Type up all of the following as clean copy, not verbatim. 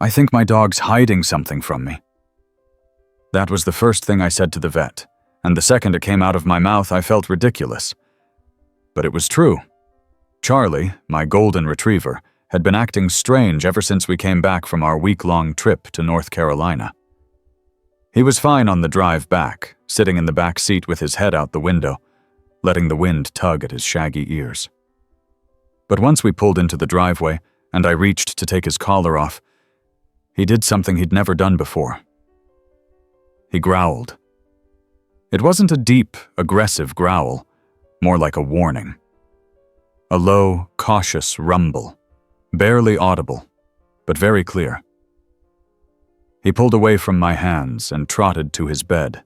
I think my dog's hiding something from me." That was the first thing I said to the vet, and the second it came out of my mouth, I felt ridiculous. But it was true. Charlie, my golden retriever, had been acting strange ever since we came back from our week-long trip to North Carolina. He was fine on the drive back, sitting in the back seat with his head out the window, letting the wind tug at his shaggy ears. But once we pulled into the driveway, and I reached to take his collar off, he did something he'd never done before. He growled. It wasn't a deep, aggressive growl, more like a warning. A low, cautious rumble, barely audible, but very clear. He pulled away from my hands and trotted to his bed,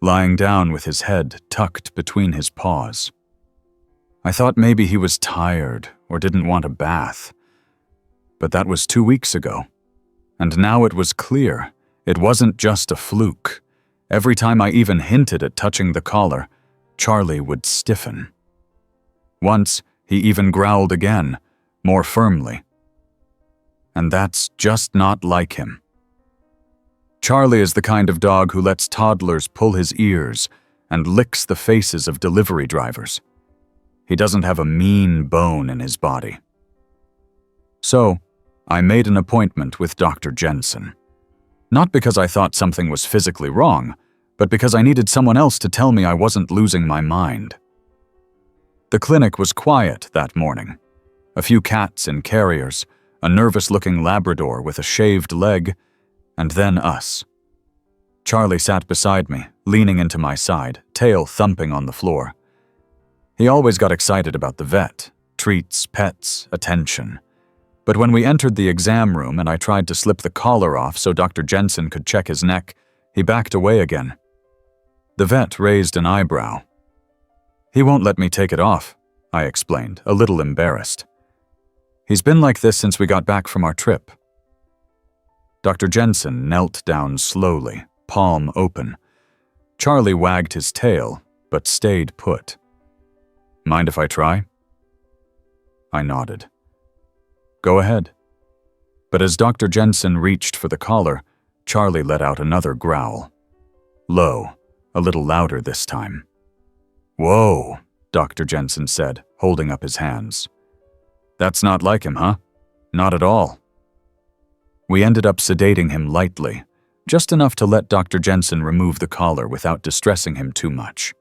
lying down with his head tucked between his paws. I thought maybe he was tired or didn't want a bath, but that was 2 weeks ago, and now it was clear it wasn't just a fluke. Every time I even hinted at touching the collar, Charlie would stiffen. Once, he even growled again, more firmly. And that's just not like him. Charlie is the kind of dog who lets toddlers pull his ears and licks the faces of delivery drivers. He doesn't have a mean bone in his body. So, I made an appointment with Dr. Jensen. Not because I thought something was physically wrong, but because I needed someone else to tell me I wasn't losing my mind. The clinic was quiet that morning. A few cats in carriers, a nervous-looking Labrador with a shaved leg, and then us. Charlie sat beside me, leaning into my side, tail thumping on the floor. He always got excited about the vet, treats, pets, attention. But when we entered the exam room and I tried to slip the collar off so Dr. Jensen could check his neck, he backed away again. The vet raised an eyebrow. "He won't let me take it off," I explained, a little embarrassed. "He's been like this since we got back from our trip." Dr. Jensen knelt down slowly, palm open. Charlie wagged his tail, but stayed put. "Mind if I try?" I nodded. "Go ahead." But as Dr. Jensen reached for the collar, Charlie let out another growl. Low, a little louder this time. "Whoa," Dr. Jensen said, holding up his hands. "That's not like him, huh? Not at all." We ended up sedating him lightly, just enough to let Dr. Jensen remove the collar without distressing him too much.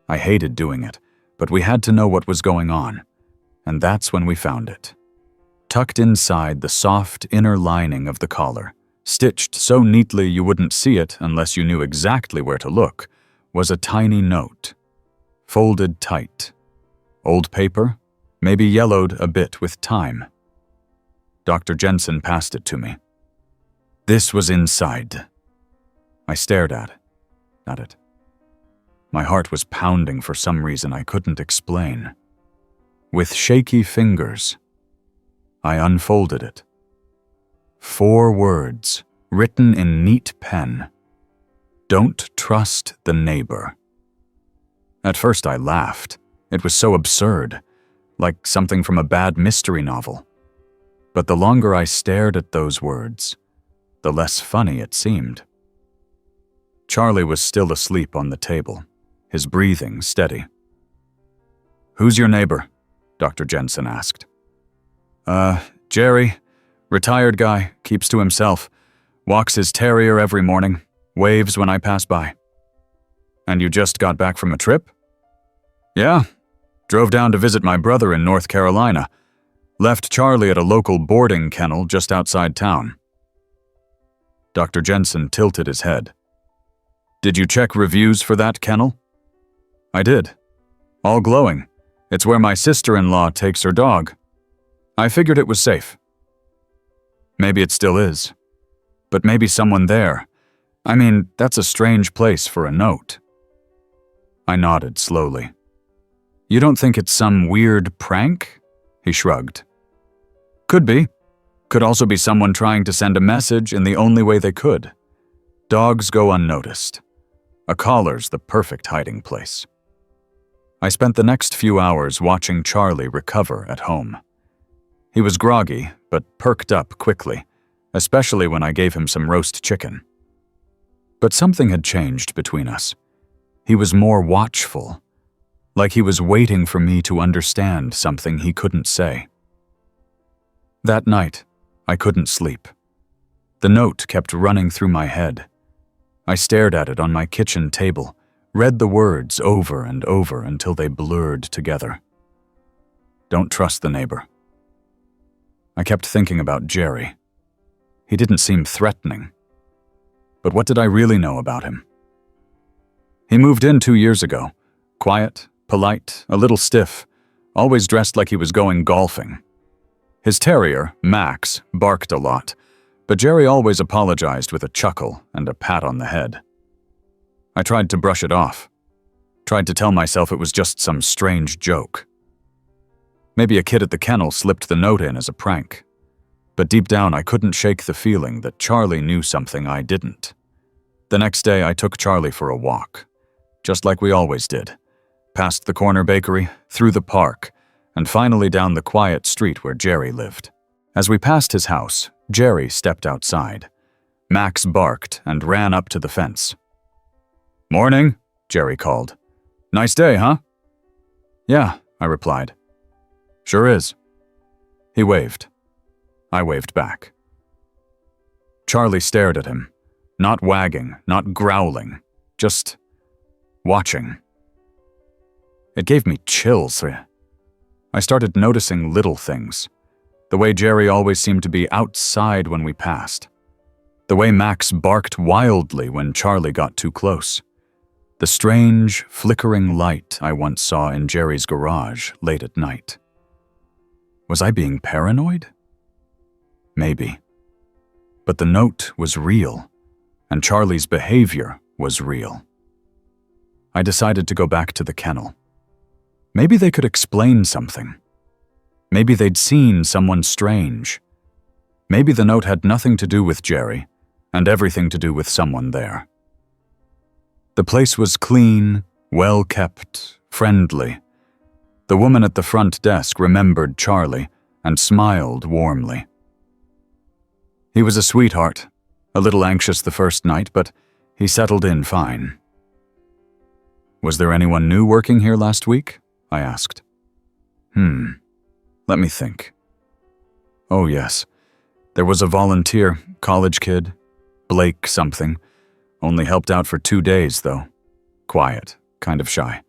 I hated doing it, but we had to know what was going on, and that's when we found it. Tucked inside the soft inner lining of the collar, stitched so neatly you wouldn't see it unless you knew exactly where to look, was a tiny note. Folded tight. Old paper, maybe yellowed a bit with time. Dr. Jensen passed it to me. This was inside. I stared at it. My heart was pounding for some reason I couldn't explain. With shaky fingers, I unfolded it. 4 words, written in neat pen. Don't trust the neighbor. At first I laughed. It was so absurd, like something from a bad mystery novel. But the longer I stared at those words, the less funny it seemed. Charlie was still asleep on the table, his breathing steady. "Who's your neighbor?" Dr. Jensen asked. Jerry, retired guy, keeps to himself, walks his terrier every morning, waves when I pass by." "And you just got back from a trip?" "Yeah, drove down to visit my brother in North Carolina. Left Charlie at a local boarding kennel just outside town." Dr. Jensen tilted his head. "Did you check reviews for that kennel?" "I did. All glowing. It's where my sister-in-law takes her dog. I figured it was safe." "Maybe it still is. But maybe someone there. I mean, that's a strange place for a note." I nodded slowly. "You don't think it's some weird prank?" He shrugged. "Could be. Could also be someone trying to send a message in the only way they could. Dogs go unnoticed. A collar's the perfect hiding place." I spent the next few hours watching Charlie recover at home. He was groggy, but perked up quickly, especially when I gave him some roast chicken. But something had changed between us. He was more watchful, like he was waiting for me to understand something he couldn't say. That night, I couldn't sleep. The note kept running through my head. I stared at it on my kitchen table, read the words over and over until they blurred together. Don't trust the neighbor. I kept thinking about Jerry. He didn't seem threatening. But what did I really know about him? He moved in 2 years ago. Quiet, polite, a little stiff, always dressed like he was going golfing. His terrier, Max, barked a lot, but Jerry always apologized with a chuckle and a pat on the head. I tried to brush it off, tried to tell myself it was just some strange joke. Maybe a kid at the kennel slipped the note in as a prank. But deep down, I couldn't shake the feeling that Charlie knew something I didn't. The next day, I took Charlie for a walk, just like we always did, past the corner bakery, through the park, and finally down the quiet street where Jerry lived. As we passed his house, Jerry stepped outside. Max barked and ran up to the fence. "Morning," Jerry called. "Nice day, huh?" "Yeah," I replied. "Sure is." He waved. I waved back. Charlie stared at him, not wagging, not growling, just watching. It gave me chills. I started noticing little things. The way Jerry always seemed to be outside when we passed. The way Max barked wildly when Charlie got too close. The strange, flickering light I once saw in Jerry's garage late at night. Was I being paranoid? Maybe. But the note was real, and Charlie's behavior was real. I decided to go back to the kennel. Maybe they could explain something. Maybe they'd seen someone strange. Maybe the note had nothing to do with Jerry, and everything to do with someone there. The place was clean, well-kept, friendly. The woman at the front desk remembered Charlie and smiled warmly. He was a sweetheart, a little anxious the first night, but he settled in fine. "Was there anyone new working here last week?" I asked. Let me think. Oh yes, there was a volunteer, college kid, Blake something. Only helped out for 2 days, though. Quiet, kind of shy.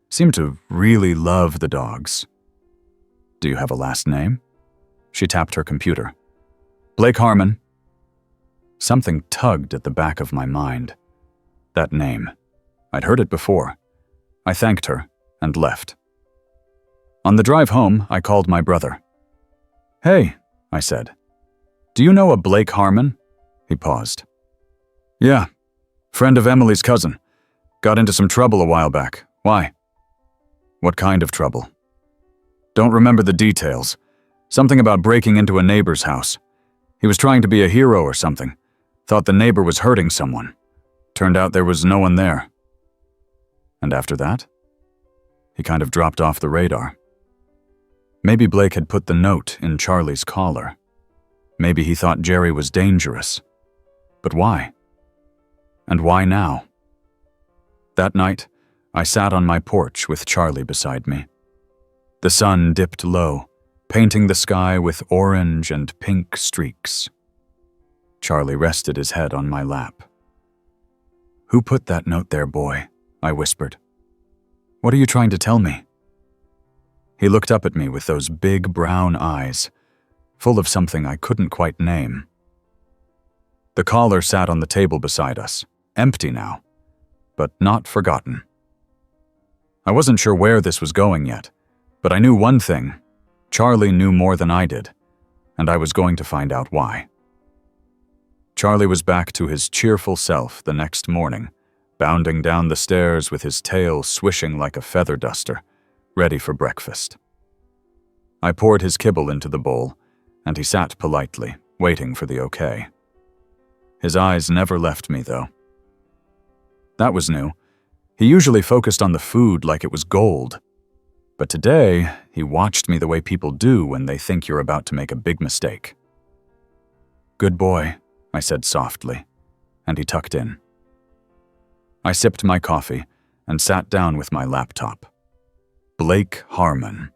Seemed to really love the dogs. "Do you have a last name?" She tapped her computer. "Blake Harmon." Something tugged at the back of my mind. That name. I'd heard it before. I thanked her and left. On the drive home, I called my brother. "Hey," I said. "Do you know a Blake Harmon?" He paused. "Yeah, friend of Emily's cousin. Got into some trouble a while back. Why?" "What kind of trouble?" "Don't remember the details. Something about breaking into a neighbor's house. He was trying to be a hero or something. Thought the neighbor was hurting someone. Turned out there was no one there." "And after that?" He kind of dropped off the radar. Maybe Blake had put the note in Charlie's collar. Maybe he thought Jerry was dangerous. But why? And why now? That night, I sat on my porch with Charlie beside me. The sun dipped low, painting the sky with orange and pink streaks. Charlie rested his head on my lap. "Who put that note there, boy?" I whispered. "What are you trying to tell me?" He looked up at me with those big brown eyes, full of something I couldn't quite name. The collar sat on the table beside us, empty now, but not forgotten. I wasn't sure where this was going yet, but I knew one thing. Charlie knew more than I did, and I was going to find out why. Charlie was back to his cheerful self the next morning, bounding down the stairs with his tail swishing like a feather duster, ready for breakfast. I poured his kibble into the bowl, and he sat politely, waiting for the okay. His eyes never left me, though. That was new. He usually focused on the food like it was gold. But today, he watched me the way people do when they think you're about to make a big mistake. "Good boy," I said softly, and he tucked in. I sipped my coffee and sat down with my laptop. Blake Harmon.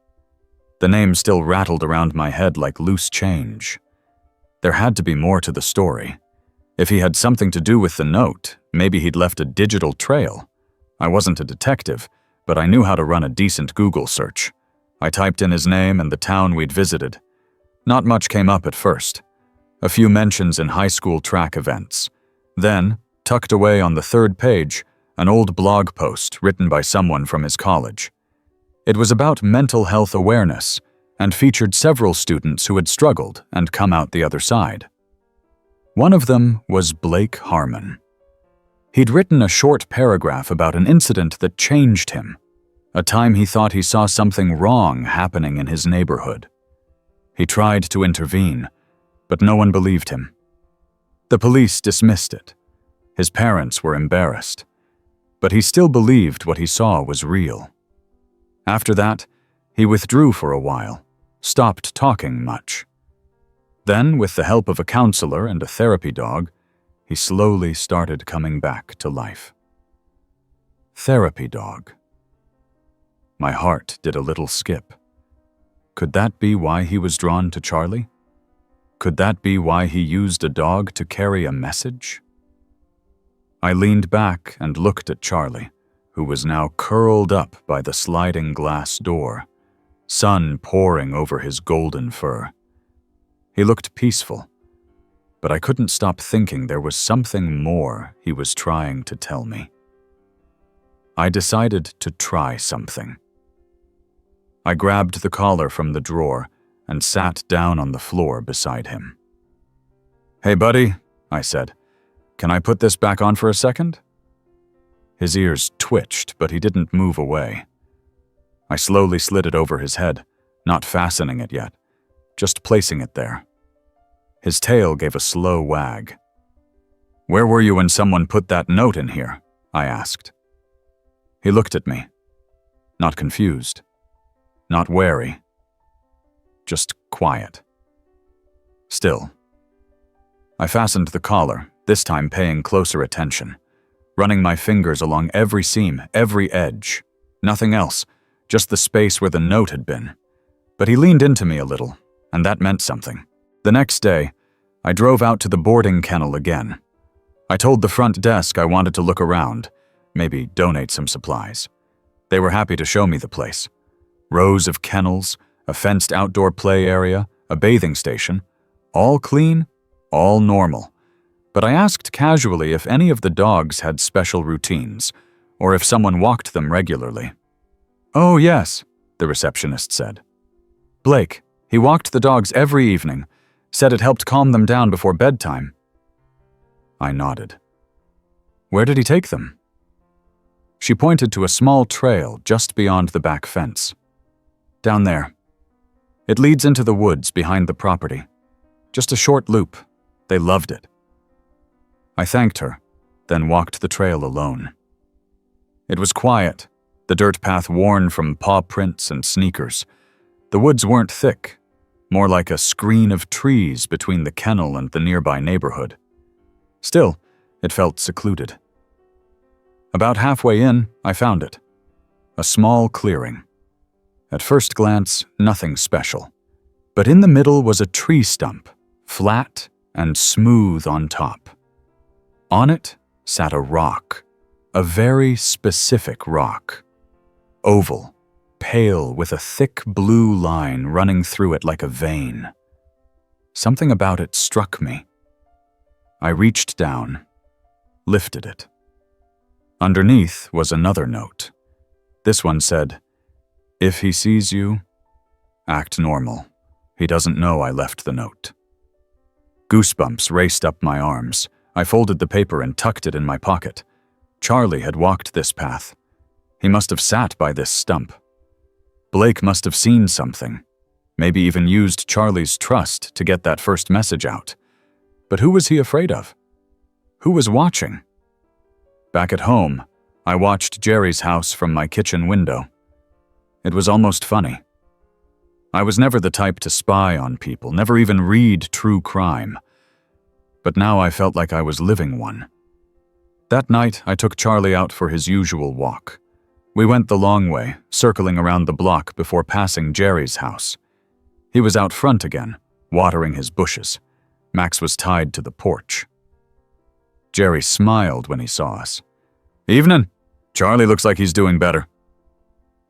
The name still rattled around my head like loose change. There had to be more to the story. If he had something to do with the note, maybe he'd left a digital trail. I wasn't a detective, but I knew how to run a decent Google search. I typed in his name and the town we'd visited. Not much came up at first. A few mentions in high school track events. Then, tucked away on the third page, an old blog post written by someone from his college. It was about mental health awareness and featured several students who had struggled and come out the other side. One of them was Blake Harmon. He'd written a short paragraph about an incident that changed him, a time he thought he saw something wrong happening in his neighborhood. He tried to intervene, but no one believed him. The police dismissed it. His parents were embarrassed, but he still believed what he saw was real. After that, he withdrew for a while, stopped talking much. Then, with the help of a counselor and a therapy dog, he slowly started coming back to life. Therapy dog. My heart did a little skip. Could that be why he was drawn to Charlie? Could that be why he used a dog to carry a message? I leaned back and looked at Charlie, who was now curled up by the sliding glass door, sun pouring over his golden fur. He looked peaceful, but I couldn't stop thinking there was something more he was trying to tell me. I decided to try something. I grabbed the collar from the drawer and sat down on the floor beside him. "Hey, buddy," I said, "can I put this back on for a second?" His ears twitched, but he didn't move away. I slowly slid it over his head, not fastening it yet, just placing it there. His tail gave a slow wag. "Where were you when someone put that note in here?" I asked. He looked at me, not confused, not wary, just quiet. Still. I fastened the collar, this time paying closer attention, running my fingers along every seam, every edge. Nothing else, just the space where the note had been. But he leaned into me a little, and that meant something. The next day, I drove out to the boarding kennel again. I told the front desk I wanted to look around, maybe donate some supplies. They were happy to show me the place. Rows of kennels, a fenced outdoor play area, a bathing station, all clean, all normal. But I asked casually if any of the dogs had special routines, or if someone walked them regularly. "Oh, yes," the receptionist said. "Blake, he walked the dogs every evening, said it helped calm them down before bedtime." I nodded. "Where did he take them?" She pointed to a small trail just beyond the back fence. "Down there. It leads into the woods behind the property. Just a short loop. They loved it." I thanked her, then walked the trail alone. It was quiet, the dirt path worn from paw prints and sneakers. The woods weren't thick, more like a screen of trees between the kennel and the nearby neighborhood. Still, it felt secluded. About halfway in, I found it. A small clearing. At first glance, nothing special. But in the middle was a tree stump, flat and smooth on top. On it sat a rock, a very specific rock. Oval, pale with a thick blue line running through it like a vein. Something about it struck me. I reached down, lifted it. Underneath was another note. This one said, "If he sees you, act normal. He doesn't know I left the note." Goosebumps raced up my arms. I folded the paper and tucked it in my pocket. Charlie had walked this path. He must have sat by this stump. Blake must have seen something, maybe even used Charlie's trust to get that first message out. But who was he afraid of? Who was watching? Back at home, I watched Jerry's house from my kitchen window. It was almost funny. I was never the type to spy on people, never even read true crime. but now I felt like I was living one. That night, I took Charlie out for his usual walk. We went the long way, circling around the block before passing Jerry's house. He was out front again, watering his bushes. Max was tied to the porch. Jerry smiled when he saw us. "Evening. Charlie looks like he's doing better."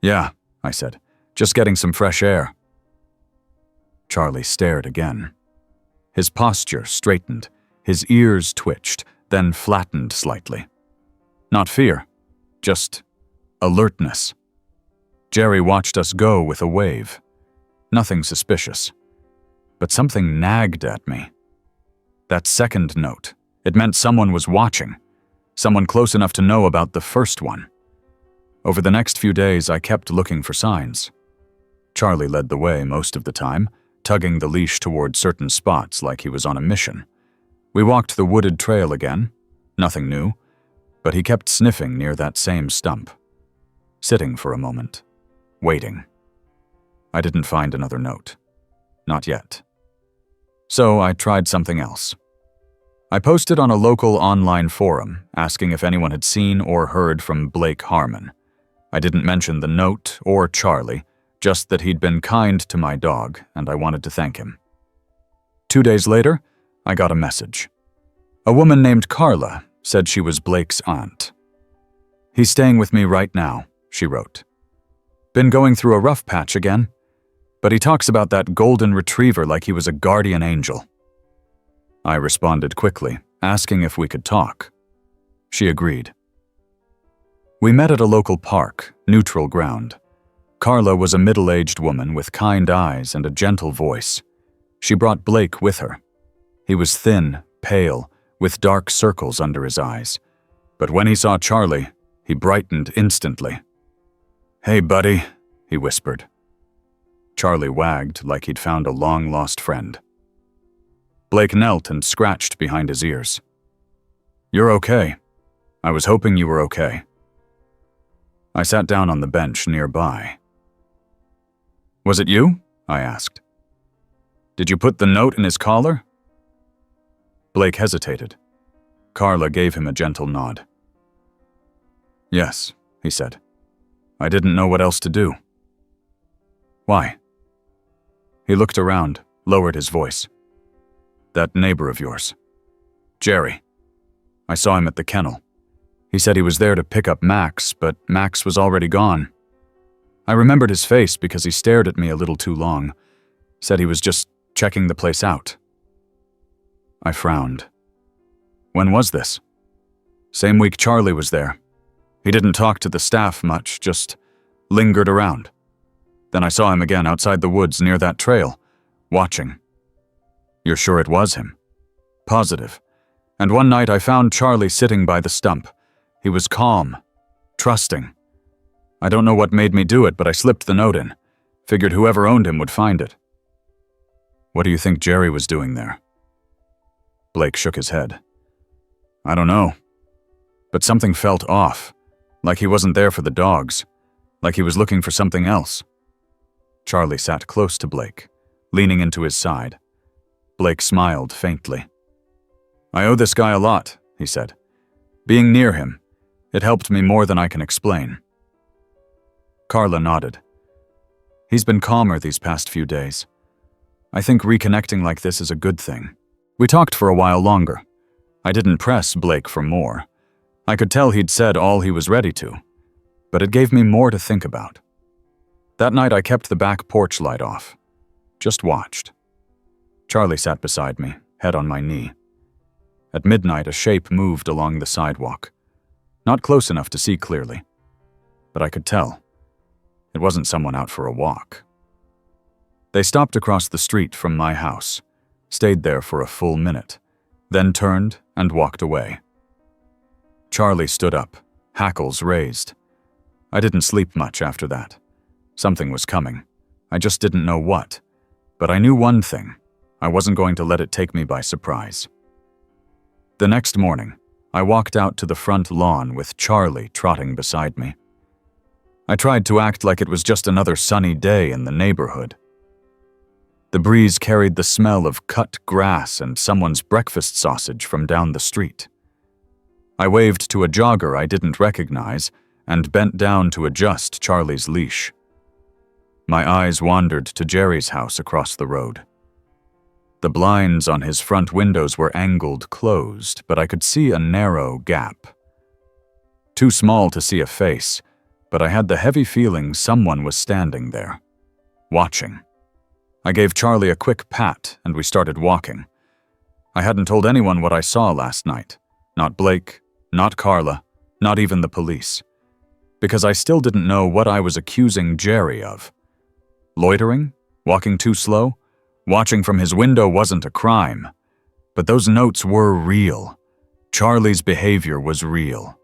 "Yeah," I said, "just getting some fresh air." Charlie stared again. His posture straightened, his ears twitched, then flattened slightly. Not fear, just alertness. Jerry watched us go with a wave. Nothing suspicious. But something nagged at me. That second note, it meant someone was watching, someone close enough to know about the first one. Over the next few days, I kept looking for signs. Charlie led the way most of the time, tugging the leash toward certain spots like he was on a mission. We walked the wooded trail again, nothing new, but he kept sniffing near that same stump. Sitting for a moment, waiting. I didn't find another note. Not yet. So I tried something else. I posted on a local online forum, asking if anyone had seen or heard from Blake Harmon. I didn't mention the note or Charlie, just that he'd been kind to my dog, and I wanted to thank him. 2 days later, I got a message. A woman named Carla said she was Blake's aunt. "He's staying with me right now," she wrote. "Been going through a rough patch again, but he talks about that golden retriever like he was a guardian angel." I responded quickly, asking if we could talk. She agreed. We met at a local park, neutral ground. Carla was a middle-aged woman with kind eyes and a gentle voice. She brought Blake with her. He was thin, pale, with dark circles under his eyes. But when he saw Charlie, he brightened instantly. "Hey, buddy," he whispered. Charlie wagged like he'd found a long-lost friend. Blake knelt and scratched behind his ears. "You're okay. I was hoping you were okay." I sat down on the bench nearby. "Was it you?" I asked. "Did you put the note in his collar?" Blake hesitated. Carla gave him a gentle nod. "Yes," he said. "I didn't know what else to do." "Why?" He looked around, lowered his voice. "That neighbor of yours, Jerry. I saw him at the kennel. He said he was there to pick up Max, but Max was already gone. I remembered his face because he stared at me a little too long. Said he was just checking the place out." I frowned. "When was this?" "Same week Charlie was there. He didn't talk to the staff much, just lingered around. Then I saw him again outside the woods near that trail, watching." "You're sure it was him?" "Positive. And one night I found Charlie sitting by the stump. He was calm, trusting. I don't know what made me do it, but I slipped the note in. Figured whoever owned him would find it." "What do you think Jerry was doing there?" Blake shook his head. "I don't know. But something felt off, like he wasn't there for the dogs, like he was looking for something else." Charlie sat close to Blake, leaning into his side. Blake smiled faintly. "I owe this guy a lot," he said. "Being near him, it helped me more than I can explain." Carla nodded. "He's been calmer these past few days. I think reconnecting like this is a good thing." We talked for a while longer. I didn't press Blake for more. I could tell he'd said all he was ready to, but it gave me more to think about. That night I kept the back porch light off. Just watched. Charlie sat beside me, head on my knee. At midnight, a shape moved along the sidewalk. Not close enough to see clearly, but I could tell. It wasn't someone out for a walk. They stopped across the street from my house, stayed there for a full minute, then turned and walked away. Charlie stood up, hackles raised. I didn't sleep much after that. Something was coming. I just didn't know what. But I knew one thing. I wasn't going to let it take me by surprise. The next morning, I walked out to the front lawn with Charlie trotting beside me. I tried to act like it was just another sunny day in the neighborhood. The breeze carried the smell of cut grass and someone's breakfast sausage from down the street. I waved to a jogger I didn't recognize and bent down to adjust Charlie's leash. My eyes wandered to Jerry's house across the road. The blinds on his front windows were angled closed, but I could see a narrow gap. Too small to see a face, but I had the heavy feeling someone was standing there, watching. I gave Charlie a quick pat and we started walking. I hadn't told anyone what I saw last night. Not Blake, not Carla, not even the police. Because I still didn't know what I was accusing Jerry of. Loitering? Walking too slow? Watching from his window wasn't a crime. But those notes were real. Charlie's behavior was real.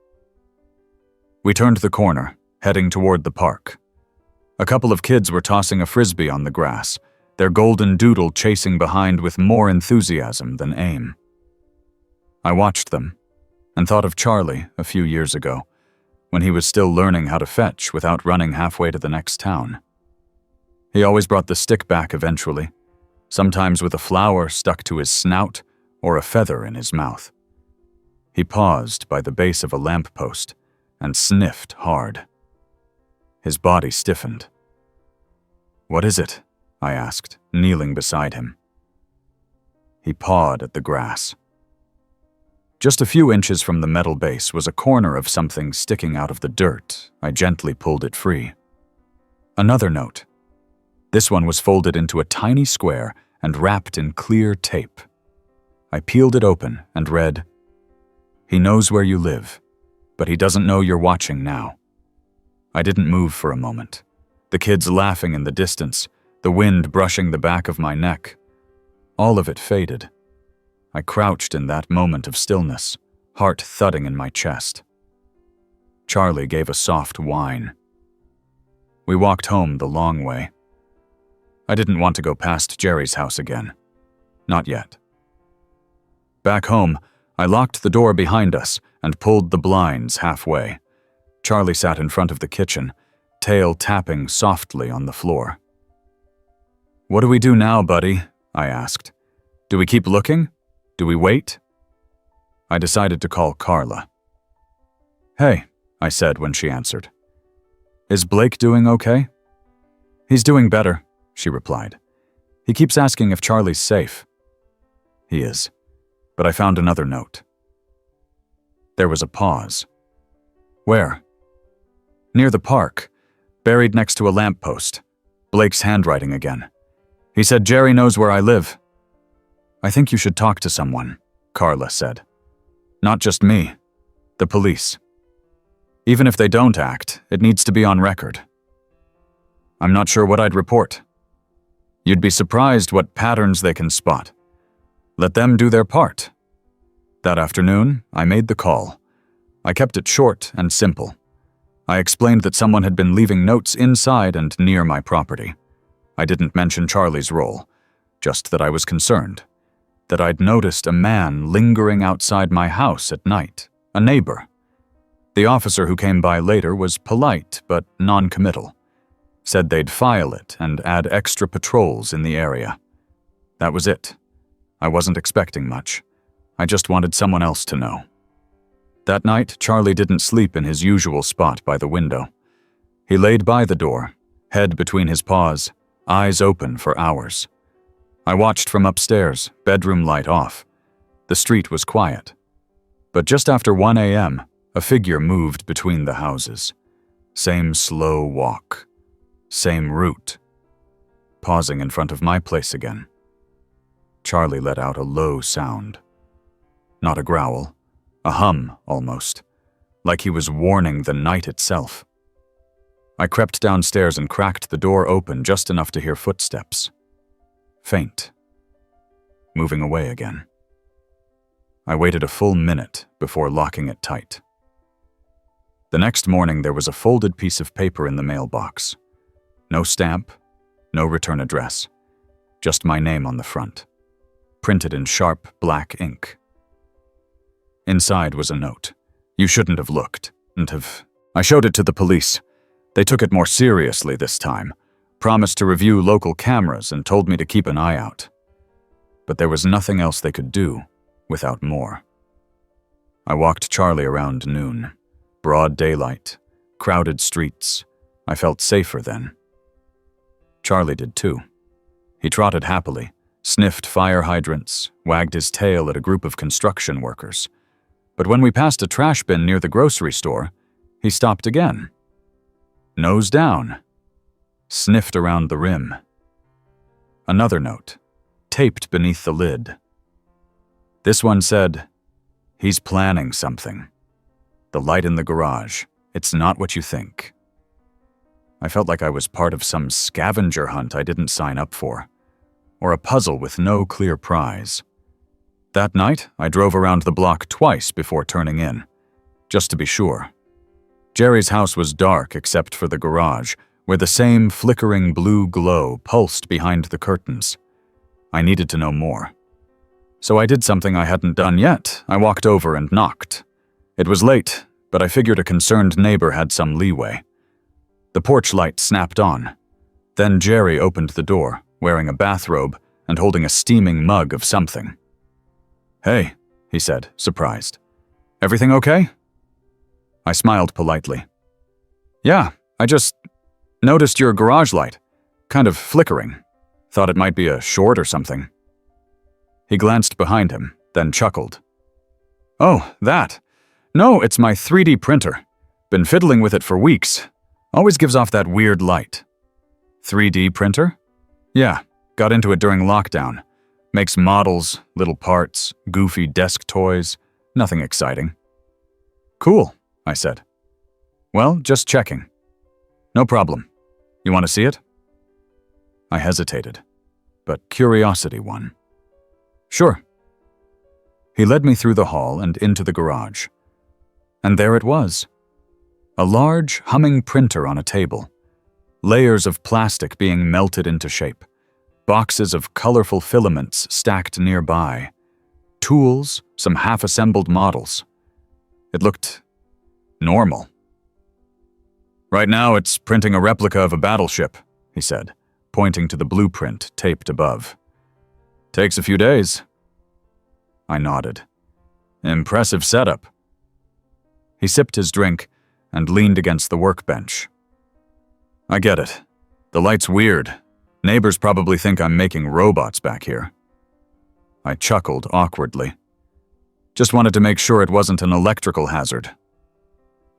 We turned the corner, heading toward the park. A couple of kids were tossing a frisbee on the grass, their golden doodle chasing behind with more enthusiasm than aim. I watched them and thought of Charlie a few years ago, when he was still learning how to fetch without running halfway to the next town. He always brought the stick back eventually, sometimes with a flower stuck to his snout or a feather in his mouth. He paused by the base of a lamppost and sniffed hard. His body stiffened. "What is it?" I asked, kneeling beside him. He pawed at the grass. Just a few inches from the metal base was a corner of something sticking out of the dirt. I gently pulled it free. Another note. This one was folded into a tiny square and wrapped in clear tape. I peeled it open and read, "He knows where you live, but he doesn't know you're watching now." I didn't move for a moment. The kids laughing in the distance, the wind brushing the back of my neck. All of it faded. I crouched in that moment of stillness, heart thudding in my chest. Charlie gave a soft whine. We walked home the long way. I didn't want to go past Jerry's house again. Not yet. Back home, I locked the door behind us and pulled the blinds halfway. Charlie sat in front of the kitchen, tail tapping softly on the floor. "What do we do now, buddy?" I asked. "Do we keep looking? Do we wait?" I decided to call Carla. "Hey," I said when she answered. "Is Blake doing okay?" "He's doing better," she replied. "He keeps asking if Charlie's safe." "He is." But I found another note. There was a pause. "Where?" "Near the park, buried next to a lamppost. Blake's handwriting again. He said Jerry knows where I live." "I think you should talk to someone," Carla said. "Not just me. The police. Even if they don't act, it needs to be on record." "I'm not sure what I'd report." "You'd be surprised what patterns they can spot. Let them do their part." That afternoon, I made the call. I kept it short and simple. I explained that someone had been leaving notes inside and near my property. I didn't mention Charlie's role, just that I was concerned. That I'd noticed a man lingering outside my house at night, a neighbor. The officer who came by later was polite but non-committal. Said they'd file it and add extra patrols in the area. That was it. I wasn't expecting much. I just wanted someone else to know. That night, Charlie didn't sleep in his usual spot by the window. He laid by the door, head between his paws, eyes open for hours. I watched from upstairs, bedroom light off. The street was quiet. But just after 1 a.m., a figure moved between the houses. Same slow walk. Same route. Pausing in front of my place again. Charlie let out a low sound. Not a growl, a hum almost, like he was warning the night itself. I crept downstairs and cracked the door open just enough to hear footsteps. Faint. Moving away again. I waited a full minute before locking it tight. The next morning there was a folded piece of paper in the mailbox. No stamp, no return address. Just my name on the front, printed in sharp black ink. Inside was a note. "You shouldn't have looked, and have..." I showed it to the police. They took it more seriously this time. promised to review local cameras, and told me to keep an eye out. But there was nothing else they could do without more. I walked Charlie around noon. Broad daylight, crowded streets. I felt safer then. Charlie did too. He trotted happily, sniffed fire hydrants, wagged his tail at a group of construction workers. But when we passed a trash bin near the grocery store, he stopped again. Nose down. Sniffed around the rim. Another note, taped beneath the lid. This one said, "He's planning something. The light in the garage, it's not what you think." I felt like I was part of some scavenger hunt I didn't sign up for, or a puzzle with no clear prize. That night, I drove around the block twice before turning in, just to be sure. Jerry's house was dark except for the garage, where the same flickering blue glow pulsed behind the curtains. I needed to know more. So I did something I hadn't done yet. I walked over and knocked. It was late, but I figured a concerned neighbor had some leeway. The porch light snapped on. Then Jerry opened the door, wearing a bathrobe and holding a steaming mug of something. "Hey," he said, surprised. "Everything okay?" I smiled politely. "Yeah, I just noticed your garage light. Kind of flickering. Thought it might be a short or something." He glanced behind him, then chuckled. "Oh, that. No, it's my 3D printer. Been fiddling with it for weeks. Always gives off that weird light." 3D printer? Yeah, got into it during lockdown. Makes models, little parts, goofy desk toys. Nothing exciting. "Cool," I said. "Well, just checking." "No problem. You want to see it?" I hesitated, but curiosity won. "Sure." He led me through the hall and into the garage. And there it was. A large, humming printer on a table. Layers of plastic being melted into shape. Boxes of colorful filaments stacked nearby. Tools, some half-assembled models. It looked normal. "Right now it's printing a replica of a battleship," he said, pointing to the blueprint taped above. "Takes a few days." I nodded. "Impressive setup." He sipped his drink and leaned against the workbench. "I get it. The light's weird. Neighbors probably think I'm making robots back here." I chuckled awkwardly. "Just wanted to make sure it wasn't an electrical hazard."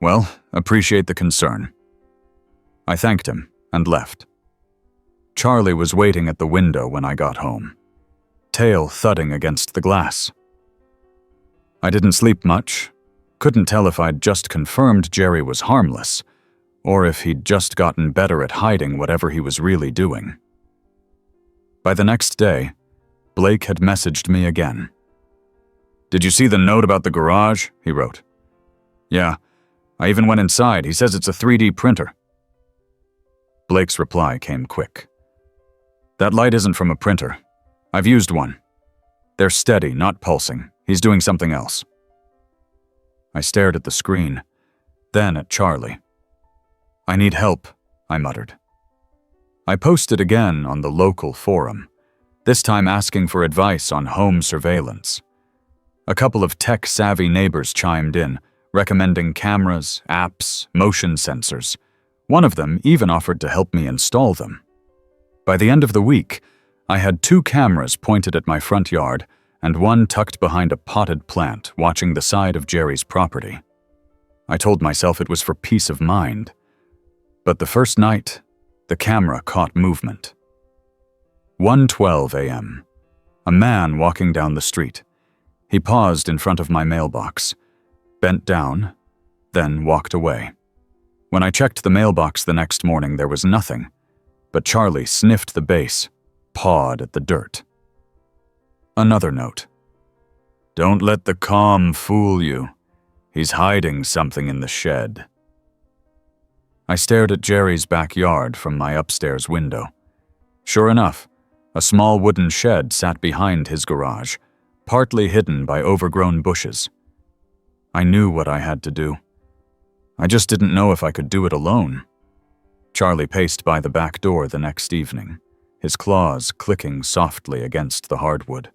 "Well, appreciate the concern." I thanked him and left. Charlie was waiting at the window when I got home, tail thudding against the glass. I didn't sleep much. Couldn't tell if I'd just confirmed Jerry was harmless, or if he'd just gotten better at hiding whatever he was really doing. By the next day, Blake had messaged me again. "Did you see the note about the garage?" he wrote. "Yeah, I even went inside. He says it's a 3D printer." Blake's reply came quick. "That light isn't from a printer. I've used one. They're steady, not pulsing. He's doing something else." I stared at the screen, then at Charlie. "I need help," I muttered. I posted again on the local forum, this time asking for advice on home surveillance. A couple of tech-savvy neighbors chimed in, recommending cameras, apps, motion sensors. One of them even offered to help me install them. By the end of the week, I had 2 cameras pointed at my front yard and one tucked behind a potted plant watching the side of Jerry's property. I told myself it was for peace of mind. But the first night, the camera caught movement. 1:12 a.m. A man walking down the street. He paused in front of my mailbox, bent down, then walked away. When I checked the mailbox the next morning, there was nothing, but Charlie sniffed the base, pawed at the dirt. Another note. "Don't let the calm fool you. He's hiding something in the shed." I stared at Jerry's backyard from my upstairs window. Sure enough, a small wooden shed sat behind his garage, partly hidden by overgrown bushes. I knew what I had to do. I just didn't know if I could do it alone. Charlie paced by the back door the next evening, his claws clicking softly against the hardwood.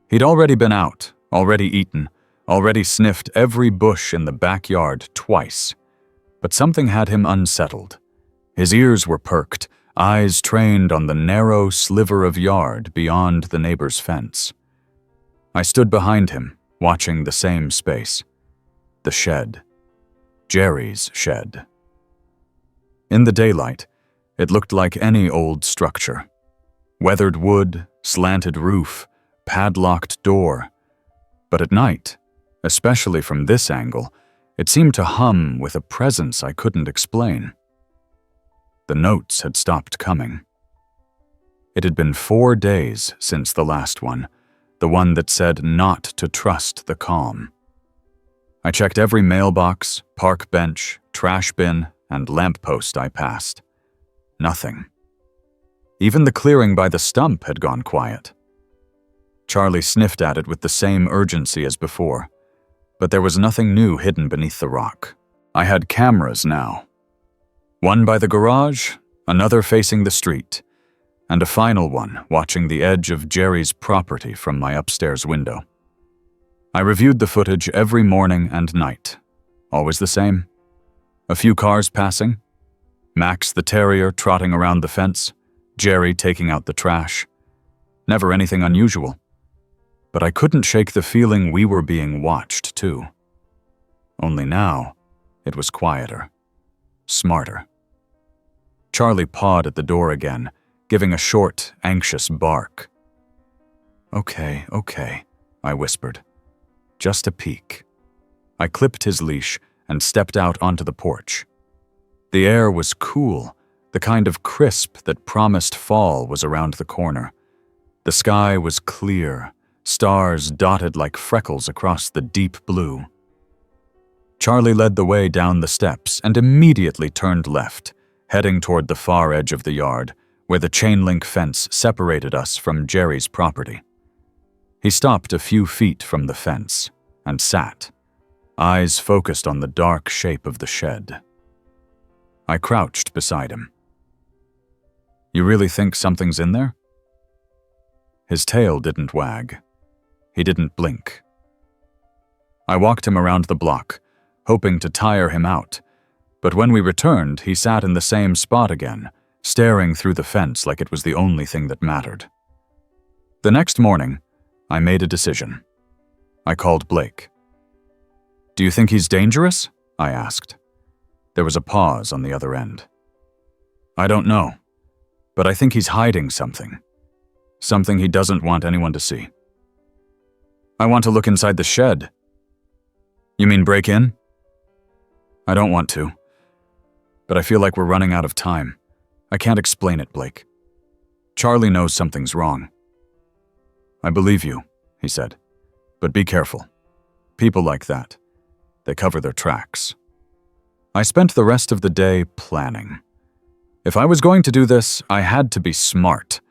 He'd already been out, already eaten, already sniffed every bush in the backyard twice. But something had him unsettled. His ears were perked, eyes trained on the narrow sliver of yard beyond the neighbor's fence. I stood behind him, watching the same space. The shed. Jerry's shed. In the daylight, it looked like any old structure. Weathered wood, slanted roof, padlocked door. But at night, especially from this angle, it seemed to hum with a presence I couldn't explain. The notes had stopped coming. It had been 4 days since the last one, the one that said not to trust the calm. I checked every mailbox, park bench, trash bin, and lamppost I passed. Nothing. Even the clearing by the stump had gone quiet. Charlie sniffed at it with the same urgency as before, but there was nothing new hidden beneath the rock. I had cameras now. One by the garage, another facing the street, and a final one watching the edge of Jerry's property from my upstairs window. I reviewed the footage every morning and night. Always the same. A few cars passing. Max the terrier trotting around the fence. Jerry taking out the trash. Never anything unusual. But I couldn't shake the feeling we were being watched, too. Only now, it was quieter. Smarter. Charlie pawed at the door again, giving a short, anxious bark. Okay, I whispered. Just a peek. I clipped his leash and stepped out onto the porch. The air was cool, the kind of crisp that promised fall was around the corner. The sky was clear, stars dotted like freckles across the deep blue. Charlie led the way down the steps and immediately turned left, heading toward the far edge of the yard, where the chain-link fence separated us from Jerry's property. He stopped a few feet from the fence and sat, eyes focused on the dark shape of the shed. I crouched beside him. You really think something's in there? His tail didn't wag. He didn't blink. I walked him around the block, hoping to tire him out, but when we returned, he sat in the same spot again, staring through the fence like it was the only thing that mattered. The next morning, I made a decision. I called Blake. Do you think he's dangerous? I asked. There was a pause on the other end. I don't know, but I think he's hiding something. Something he doesn't want anyone to see. I want to look inside the shed. You mean break in? I don't want to, but I feel like we're running out of time. I can't explain it, Blake. Charlie knows something's wrong. I believe you, he said, but be careful. People like that, they cover their tracks. I spent the rest of the day planning. If I was going to do this, I had to be smart.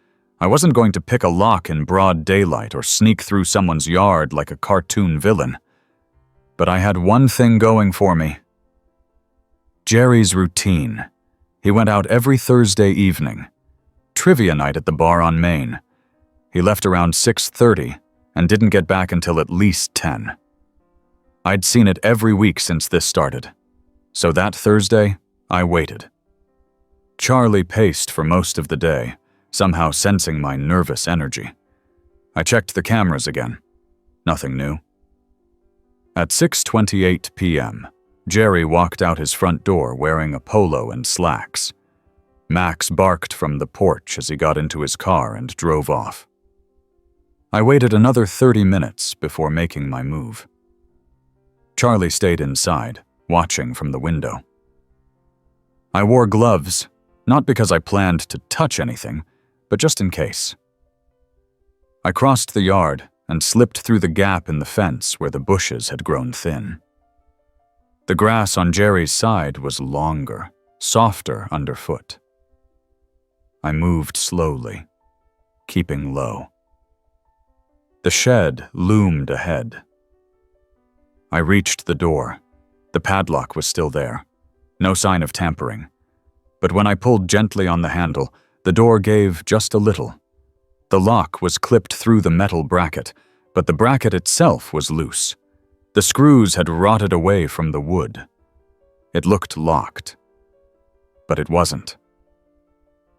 I wasn't going to pick a lock in broad daylight or sneak through someone's yard like a cartoon villain. But I had one thing going for me. Jerry's routine. He went out every Thursday evening. Trivia night at the bar on Main. He left around 6:30 and didn't get back until at least 10. I'd seen it every week since this started. So that Thursday, I waited. Charlie paced for most of the day, somehow sensing my nervous energy. I checked the cameras again. Nothing new. At 6:28 p.m., Jerry walked out his front door wearing a polo and slacks. Max barked from the porch as he got into his car and drove off. I waited another 30 minutes before making my move. Charlie stayed inside, watching from the window. I wore gloves, not because I planned to touch anything, but just in case. I crossed the yard and slipped through the gap in the fence where the bushes had grown thin. The grass on Jerry's side was longer, softer underfoot. I moved slowly, keeping low. The shed loomed ahead. I reached the door. The padlock was still there. No sign of tampering. but when I pulled gently on the handle, the door gave just a little. The lock was clipped through the metal bracket, but the bracket itself was loose. The screws had rotted away from the wood. It looked locked, but it wasn't.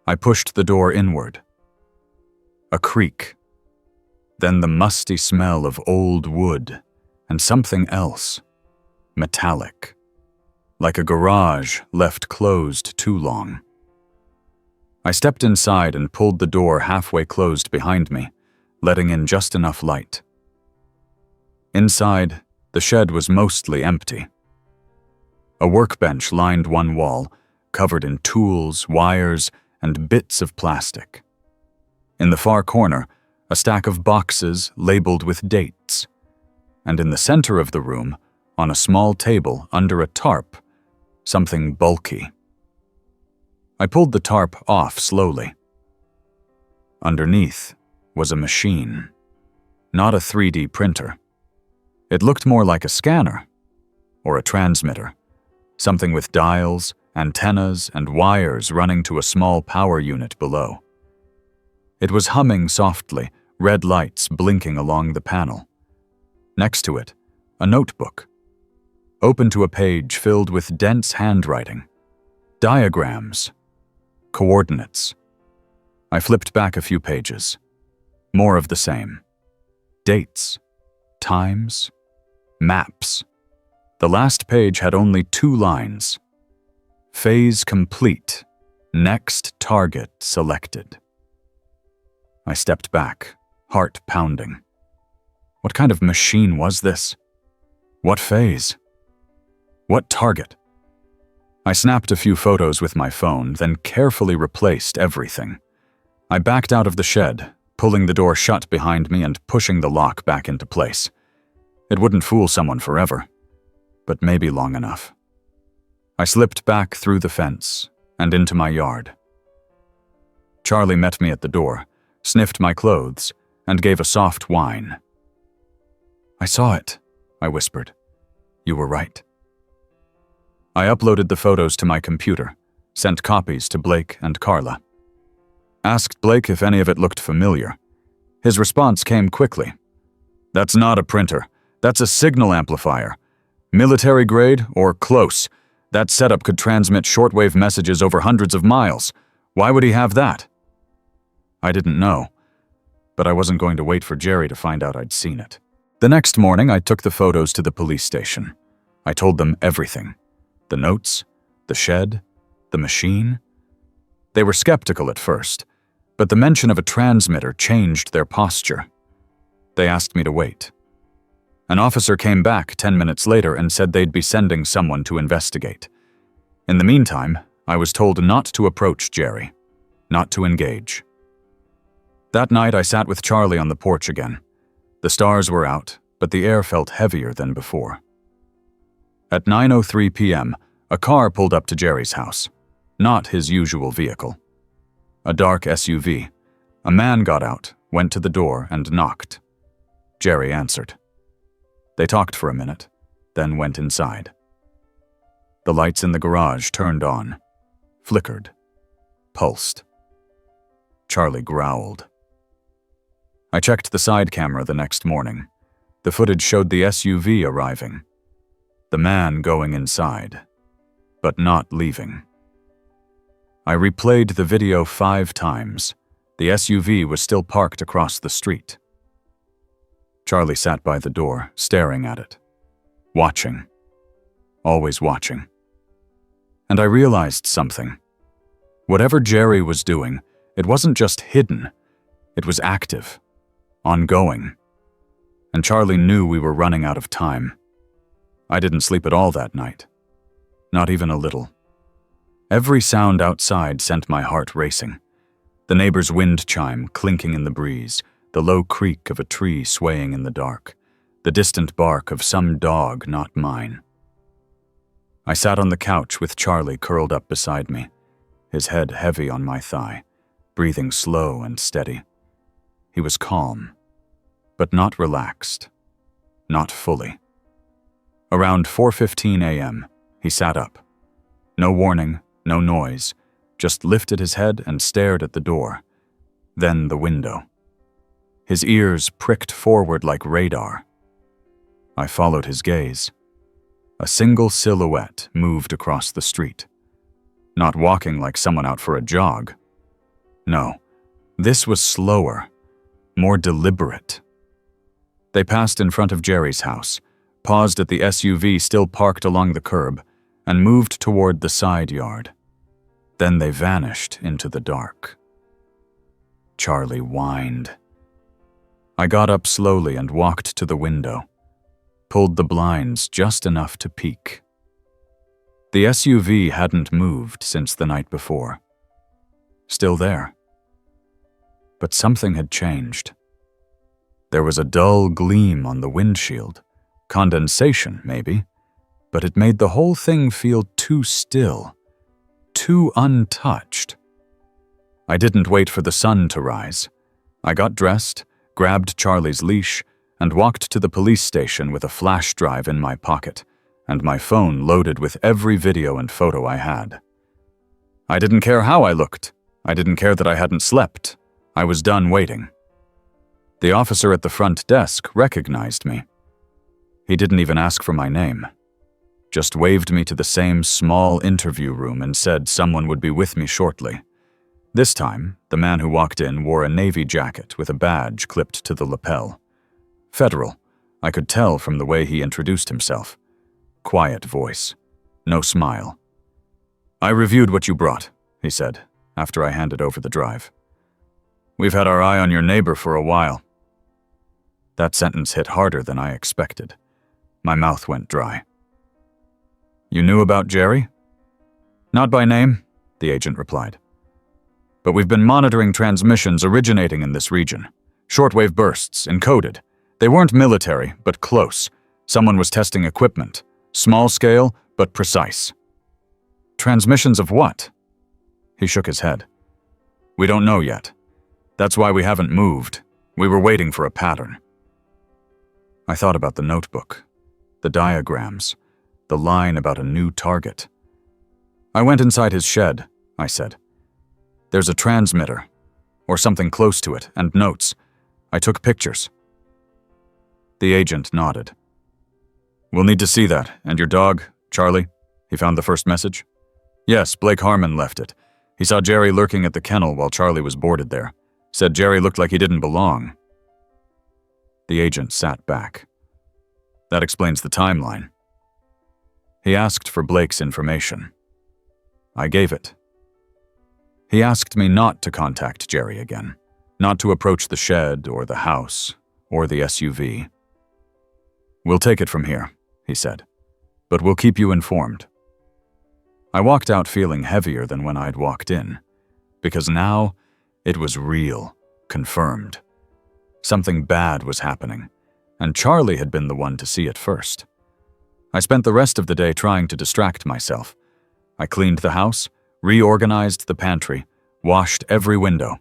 I pushed the door inward. A creak. Then the musty smell of old wood and something else, metallic, like a garage left closed too long. I stepped inside and pulled the door halfway closed behind me, letting in just enough light. Inside, the shed was mostly empty. A workbench lined one wall, covered in tools, wires, and bits of plastic. In the far corner, a stack of boxes labeled with dates. And in the center of the room, on a small table under a tarp, something bulky. I pulled the tarp off slowly. Underneath was a machine, not a 3D printer. It looked more like a scanner or a transmitter, something with dials, antennas, and wires running to a small power unit below. It was humming softly, red lights blinking along the panel. Next to it, a notebook, open to a page filled with dense handwriting, diagrams, coordinates. I flipped back a few pages. More of the same. Dates, times, maps. The last page had only 2 lines. Phase complete. Next target selected. I stepped back, heart pounding. What kind of machine was this? What phase? What target? I snapped a few photos with my phone, then carefully replaced everything. I backed out of the shed, pulling the door shut behind me and pushing the lock back into place. It wouldn't fool someone forever, but maybe long enough. I slipped back through the fence and into my yard. Charlie met me at the door, sniffed my clothes, and gave a soft whine. "I saw it," I whispered. "You were right." I uploaded the photos to my computer, sent copies to Blake and Carla. Asked Blake if any of it looked familiar. His response came quickly. "That's not a printer. That's a signal amplifier. Military grade or close. That setup could transmit shortwave messages over hundreds of miles. Why would he have that?" I didn't know, but I wasn't going to wait for Jerry to find out I'd seen it. The next morning, I took the photos to the police station. I told them everything. The notes, the shed, the machine. They were skeptical at first, but the mention of a transmitter changed their posture. They asked me to wait. An officer came back 10 minutes later and said they'd be sending someone to investigate. In the meantime, I was told not to approach Jerry, not to engage. That night, I sat with Charlie on the porch again. The stars were out, but the air felt heavier than before. At 9:03 p.m., a car pulled up to Jerry's house. Not his usual vehicle. A dark SUV. A man got out, went to the door, and knocked. Jerry answered. They talked for a minute, then went inside. The lights in the garage turned on, flickered, pulsed. Charlie growled. I checked the side camera the next morning. The footage showed the SUV arriving. The man going inside, but not leaving. I replayed the video 5 times. The SUV was still parked across the street. Charlie sat by the door, staring at it. Watching. Always watching. And I realized something. Whatever Jerry was doing, it wasn't just hidden. It was active. Ongoing. And Charlie knew we were running out of time. I didn't sleep at all that night. Not even a little. Every sound outside sent my heart racing. The neighbor's wind chime clinking in the breeze, the low creak of a tree swaying in the dark, the distant bark of some dog not mine. I sat on the couch with Charlie curled up beside me, his head heavy on my thigh, breathing slow and steady. He was calm, but not relaxed, not fully. Around 4:15 a.m., he sat up. No warning, no noise, just lifted his head and stared at the door, then the window. His ears pricked forward like radar. I followed his gaze. A single silhouette moved across the street. Not walking like someone out for a jog. No, this was slower, more deliberate. They passed in front of Jerry's house, paused at the SUV still parked along the curb, and moved toward the side yard. Then they vanished into the dark. Charlie whined. I got up slowly and walked to the window, pulled the blinds just enough to peek. The SUV hadn't moved since the night before. Still there. But something had changed. There was a dull gleam on the windshield. Condensation, maybe, but it made the whole thing feel too still, too untouched. I didn't wait for the sun to rise. I got dressed, grabbed Charlie's leash, and walked to the police station with a flash drive in my pocket and my phone loaded with every video and photo I had. I didn't care how I looked. I didn't care that I hadn't slept. I was done waiting. The officer at the front desk recognized me. He didn't even ask for my name. Just waved me to the same small interview room and said someone would be with me shortly. This time, the man who walked in wore a navy jacket with a badge clipped to the lapel. Federal, I could tell from the way he introduced himself. Quiet voice. No smile. "I reviewed what you brought," he said, after I handed over the drive. "We've had our eye on your neighbor for a while." That sentence hit harder than I expected. My mouth went dry. "You knew about Jerry?" "Not by name," the agent replied. "But we've been monitoring transmissions originating in this region. Shortwave bursts, encoded. They weren't military, but close. Someone was testing equipment. Small scale, but precise." "Transmissions of what?" He shook his head. "We don't know yet. That's why we haven't moved. We were waiting for a pattern." I thought about the notebook, the diagrams, the line about a new target. "I went inside his shed," I said. "There's a transmitter, or something close to it, and notes. I took pictures." The agent nodded. "We'll need to see that. And your dog, Charlie? He found the first message?" "Yes, Blake Harmon left it. He saw Jerry lurking at the kennel while Charlie was boarded there. Said Jerry looked like he didn't belong." The agent sat back. "That explains the timeline." He asked for Blake's information. I gave it. He asked me not to contact Jerry again, not to approach the shed or the house or the SUV. "We'll take it from here," he said, "but we'll keep you informed." I walked out feeling heavier than when I'd walked in, because now it was real, confirmed. Something bad was happening, and Charlie had been the one to see it first. I spent the rest of the day trying to distract myself. I cleaned the house, reorganized the pantry, washed every window.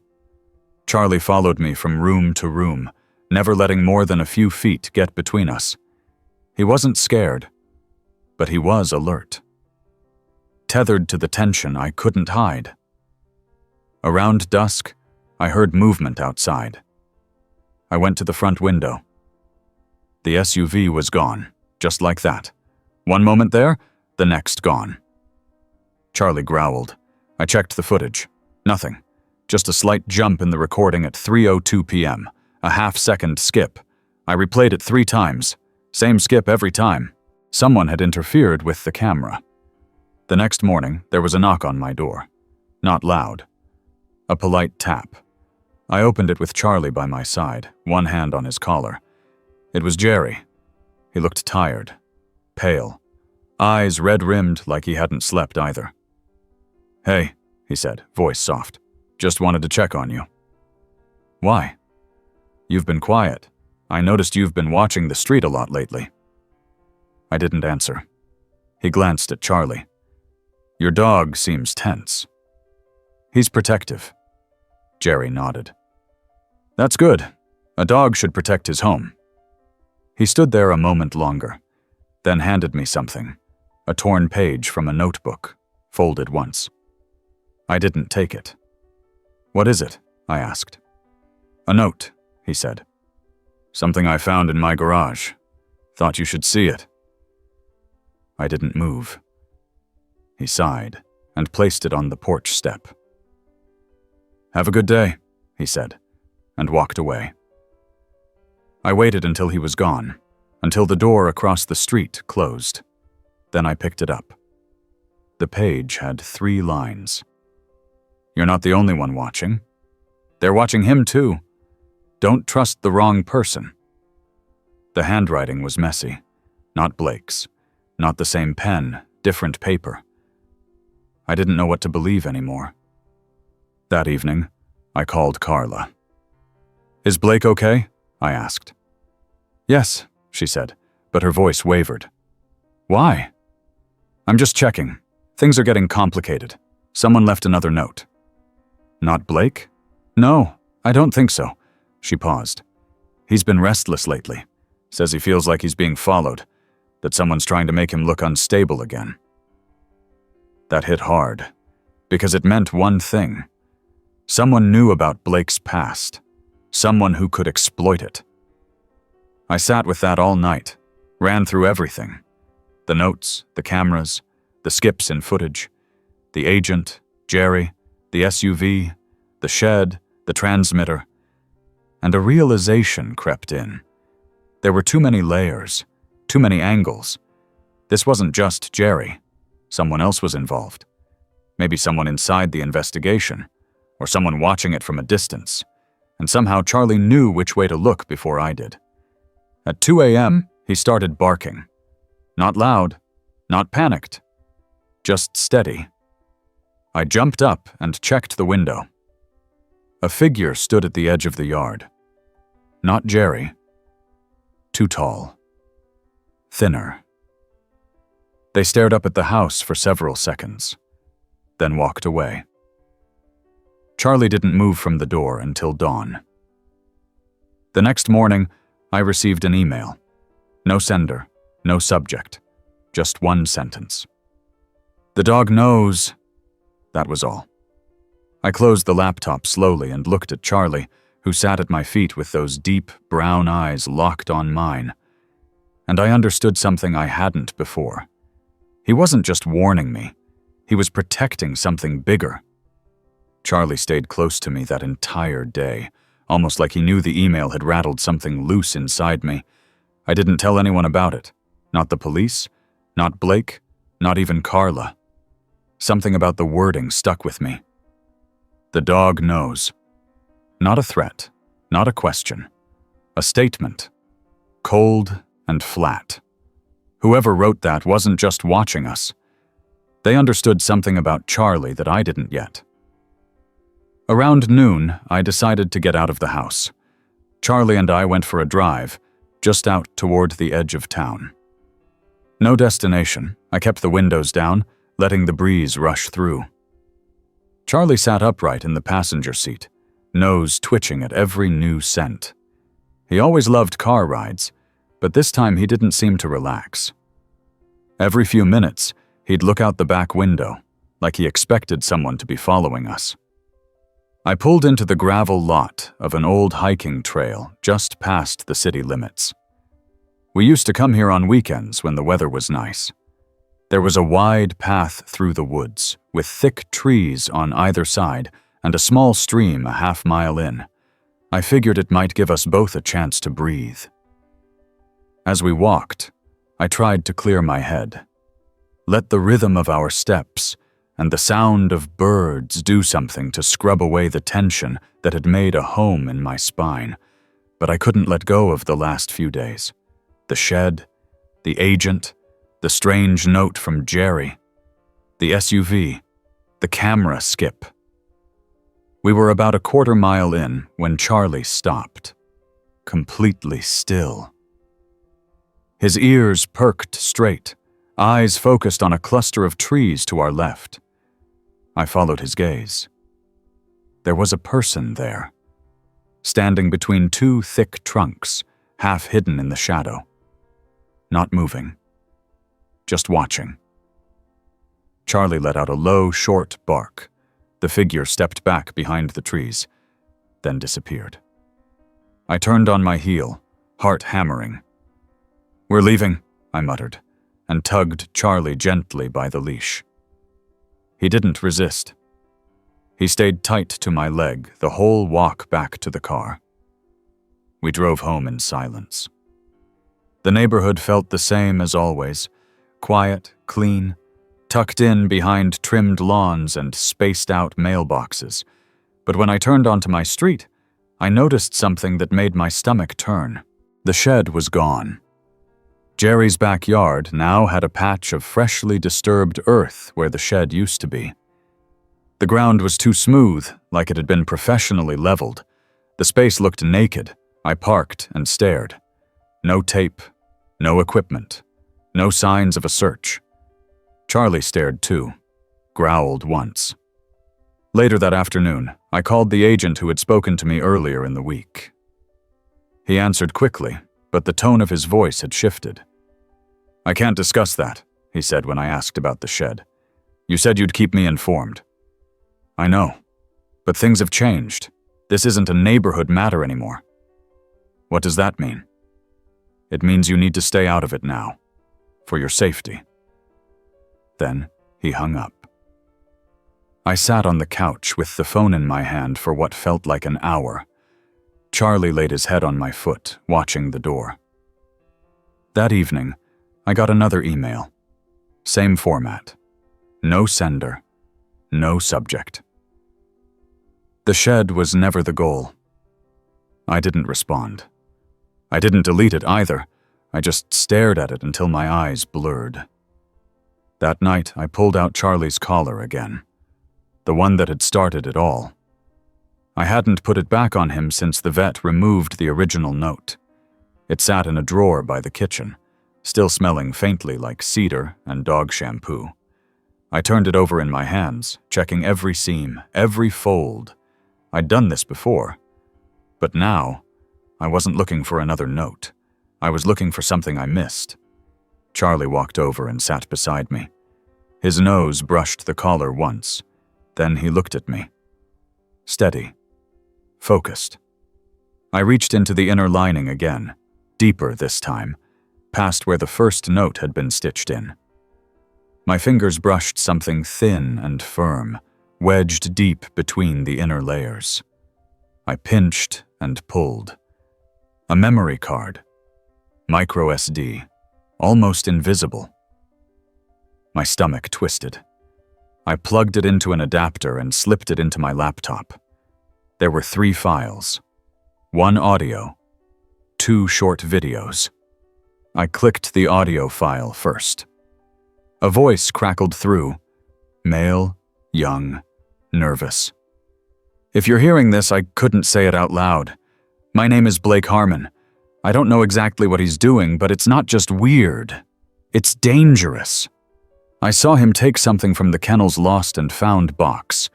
Charlie followed me from room to room, never letting more than a few feet get between us. He wasn't scared, but he was alert. Tethered to the tension I couldn't hide. Around dusk, I heard movement outside. I went to the front window. The SUV was gone, just like that. One moment there, the next gone. Charlie growled. I checked the footage. Nothing. Just a slight jump in the recording at 3:02 p.m., a half-second skip. I replayed it 3 times. Same skip every time. Someone had interfered with the camera. The next morning, there was a knock on my door. Not loud. A polite tap. I opened it with Charlie by my side, one hand on his collar. It was Jerry. He looked tired, pale, eyes red-rimmed like he hadn't slept either. "Hey," he said, voice soft. "Just wanted to check on you." "Why?" "You've been quiet. I noticed you've been watching the street a lot lately." I didn't answer. He glanced at Charlie. "Your dog seems tense." "He's protective." Jerry nodded. "That's good. A dog should protect his home." He stood there a moment longer, then handed me something, a torn page from a notebook, folded once. I didn't take it. "What is it?" I asked. "A note," he said. "Something I found in my garage. Thought you should see it." I didn't move. He sighed and placed it on the porch step. "Have a good day," he said, and walked away. I waited until he was gone, until the door across the street closed. Then I picked it up. The page had 3 lines. "You're not the only one watching. They're watching him too. Don't trust the wrong person." The handwriting was messy. Not Blake's. Not the same pen, different paper. I didn't know what to believe anymore. That evening, I called Carla. "Is Blake okay?" I asked. "Yes," she said, but her voice wavered. "Why?" "I'm just checking. Things are getting complicated. Someone left another note." "Not Blake?" "No, I don't think so." She paused. "He's been restless lately. Says he feels like he's being followed, that someone's trying to make him look unstable again." That hit hard, because it meant one thing. Someone knew about Blake's past. Someone who could exploit it. I sat with that all night, ran through everything. The notes, the cameras, the skips in footage, the agent, Jerry, the SUV, the shed, the transmitter, and a realization crept in. There were too many layers, too many angles. This wasn't just Jerry. Someone else was involved. Maybe someone inside the investigation, or someone watching it from a distance. And somehow Charlie knew which way to look before I did. At 2 a.m., he started barking. Not loud, not panicked, just steady. I jumped up and checked the window. A figure stood at the edge of the yard. Not Jerry. Too tall. Thinner. They stared up at the house for several seconds, then walked away. Charlie didn't move from the door until dawn. The next morning, I received an email. No sender, no subject, just one sentence. "The dog knows." That was all. I closed the laptop slowly and looked at Charlie, who sat at my feet with those deep, brown eyes locked on mine. And I understood something I hadn't before. He wasn't just warning me. He was protecting something bigger. Charlie stayed close to me that entire day, almost like he knew the email had rattled something loose inside me. I didn't tell anyone about it. Not the police, not Blake, not even Carla. Something about the wording stuck with me. The dog knows. Not a threat, not a question. A statement. Cold and flat. Whoever wrote that wasn't just watching us. They understood something about Charlie that I didn't yet. Around noon, I decided to get out of the house. Charlie and I went for a drive, just out toward the edge of town. No destination. I kept the windows down, letting the breeze rush through. Charlie sat upright in the passenger seat, nose twitching at every new scent. He always loved car rides, but this time he didn't seem to relax. Every few minutes, he'd look out the back window, like he expected someone to be following us. I pulled into the gravel lot of an old hiking trail just past the city limits. We used to come here on weekends when the weather was nice. There was a wide path through the woods, with thick trees on either side and a small stream a half-mile in. I figured it might give us both a chance to breathe. As we walked, I tried to clear my head. Let the rhythm of our steps and the sound of birds do something to scrub away the tension that had made a home in my spine. But I couldn't let go of the last few days. The shed, the agent, the strange note from Jerry, the SUV, the camera skip. We were about a quarter-mile in when Charlie stopped, completely still. His ears perked straight, eyes focused on a cluster of trees to our left. I followed his gaze. There was a person there, standing between 2 thick trunks, half hidden in the shadow. Not moving, just watching. Charlie let out a low, short bark, The figure stepped back behind the trees, then disappeared. I turned on my heel, heart hammering. "We're leaving," I muttered, and tugged Charlie gently by the leash. He didn't resist. He stayed tight to my leg the whole walk back to the car. We drove home in silence. The neighborhood felt the same as always, quiet, clean, tucked in behind trimmed lawns and spaced-out mailboxes. But when I turned onto my street, I noticed something that made my stomach turn. The shed was gone. Jerry's backyard now had a patch of freshly disturbed earth where the shed used to be. The ground was too smooth, like it had been professionally leveled. The space looked naked. I parked and stared. No tape, no equipment, no signs of a search. Charlie stared too, growled once. Later that afternoon, I called the agent who had spoken to me earlier in the week. He answered quickly, but the tone of his voice had shifted. "I can't discuss that," he said when I asked about the shed. "You said you'd keep me informed." "I know, but things have changed. This isn't a neighborhood matter anymore." "What does that mean?" "It means you need to stay out of it now, for your safety." Then he hung up. I sat on the couch with the phone in my hand for what felt like an hour. Charlie laid his head on my foot, watching the door. That evening, I got another email. Same format. No sender, no subject. The shed was never the goal. I didn't respond. I didn't delete it either. I just stared at it until my eyes blurred. That night, I pulled out Charlie's collar again. The one that had started it all. I hadn't put it back on him since the vet removed the original note. It sat in a drawer by the kitchen, still smelling faintly like cedar and dog shampoo. I turned it over in my hands, checking every seam, every fold. I'd done this before. But now, I wasn't looking for another note. I was looking for something I missed. Charlie walked over and sat beside me. His nose brushed the collar once. Then he looked at me. Steady. Focused. I reached into the inner lining again, deeper this time, past where the first note had been stitched in. My fingers brushed something thin and firm, wedged deep between the inner layers. I pinched and pulled. A memory card. Micro SD. Almost invisible. My stomach twisted. I plugged it into an adapter and slipped it into my laptop. There were 3 files. 1 audio. 2 short videos. I clicked the audio file first. A voice crackled through. Male, young, nervous. If you're hearing this, I couldn't say it out loud. My name is Blake Harmon. I don't know exactly what he's doing, but it's not just weird. It's dangerous. I saw him take something from the kennel's lost and found box.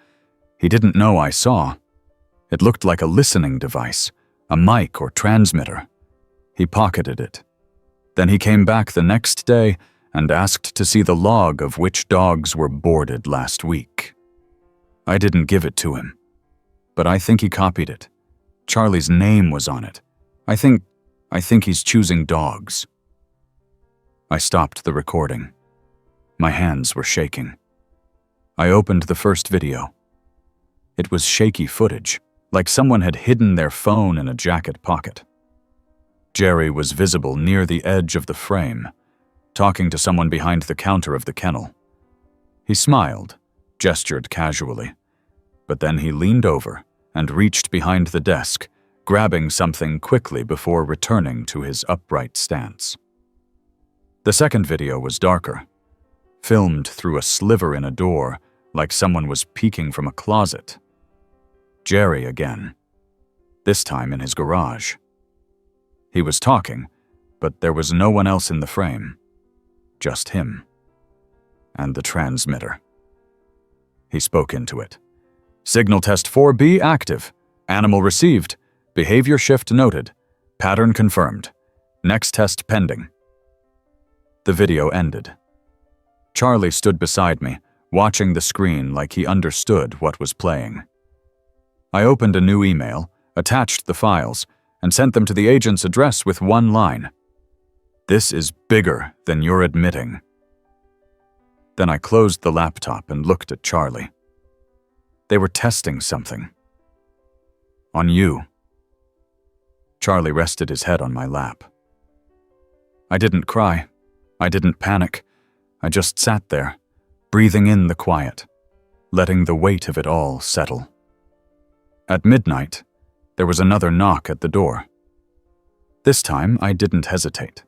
He didn't know I saw. It looked like a listening device, a mic or transmitter. He pocketed it. Then he came back the next day and asked to see the log of which dogs were boarded last week. I didn't give it to him, but I think he copied it. Charlie's name was on it. I think he's choosing dogs. I stopped the recording. My hands were shaking. I opened the first video. It was shaky footage, like someone had hidden their phone in a jacket pocket. Jerry was visible near the edge of the frame, talking to someone behind the counter of the kennel. He smiled, gestured casually, but then he leaned over and reached behind the desk, grabbing something quickly before returning to his upright stance. The second video was darker, filmed through a sliver in a door, like someone was peeking from a closet. Jerry again, this time in his garage. He was talking, but there was no one else in the frame. Just him. And the transmitter. He spoke into it. Signal test 4B active. Animal received. Behavior shift noted. Pattern confirmed. Next test pending. The video ended. Charlie stood beside me, watching the screen like he understood what was playing. I opened a new email, attached the files, and sent them to the agent's address with one line. "This is bigger than you're admitting." Then I closed the laptop and looked at Charlie. They were testing something. On you. Charlie rested his head on my lap. I didn't cry. I didn't panic. I just sat there, breathing in the quiet, letting the weight of it all settle. At midnight, there was another knock at the door. This time, I didn't hesitate.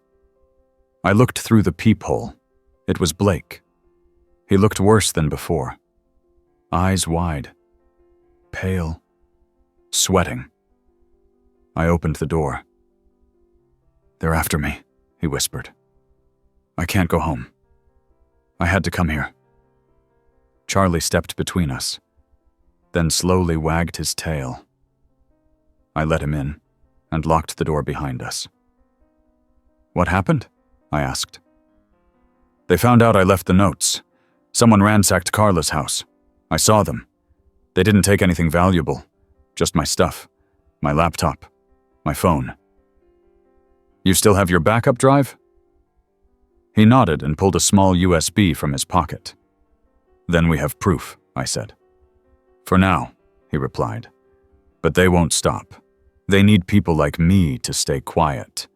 I looked through the peephole. It was Blake. He looked worse than before. Eyes wide, pale, sweating. I opened the door. "They're after me," he whispered. "I can't go home. I had to come here." Charlie stepped between us, then slowly wagged his tail. I let him in and locked the door behind us. "What happened?" I asked. "They found out I left the notes. Someone ransacked Carla's house. I saw them. They didn't take anything valuable, just my stuff, my laptop, my phone." "You still have your backup drive?" He nodded and pulled a small USB from his pocket. "Then we have proof," I said. "For now," he replied. "But they won't stop. They need people like me to stay quiet.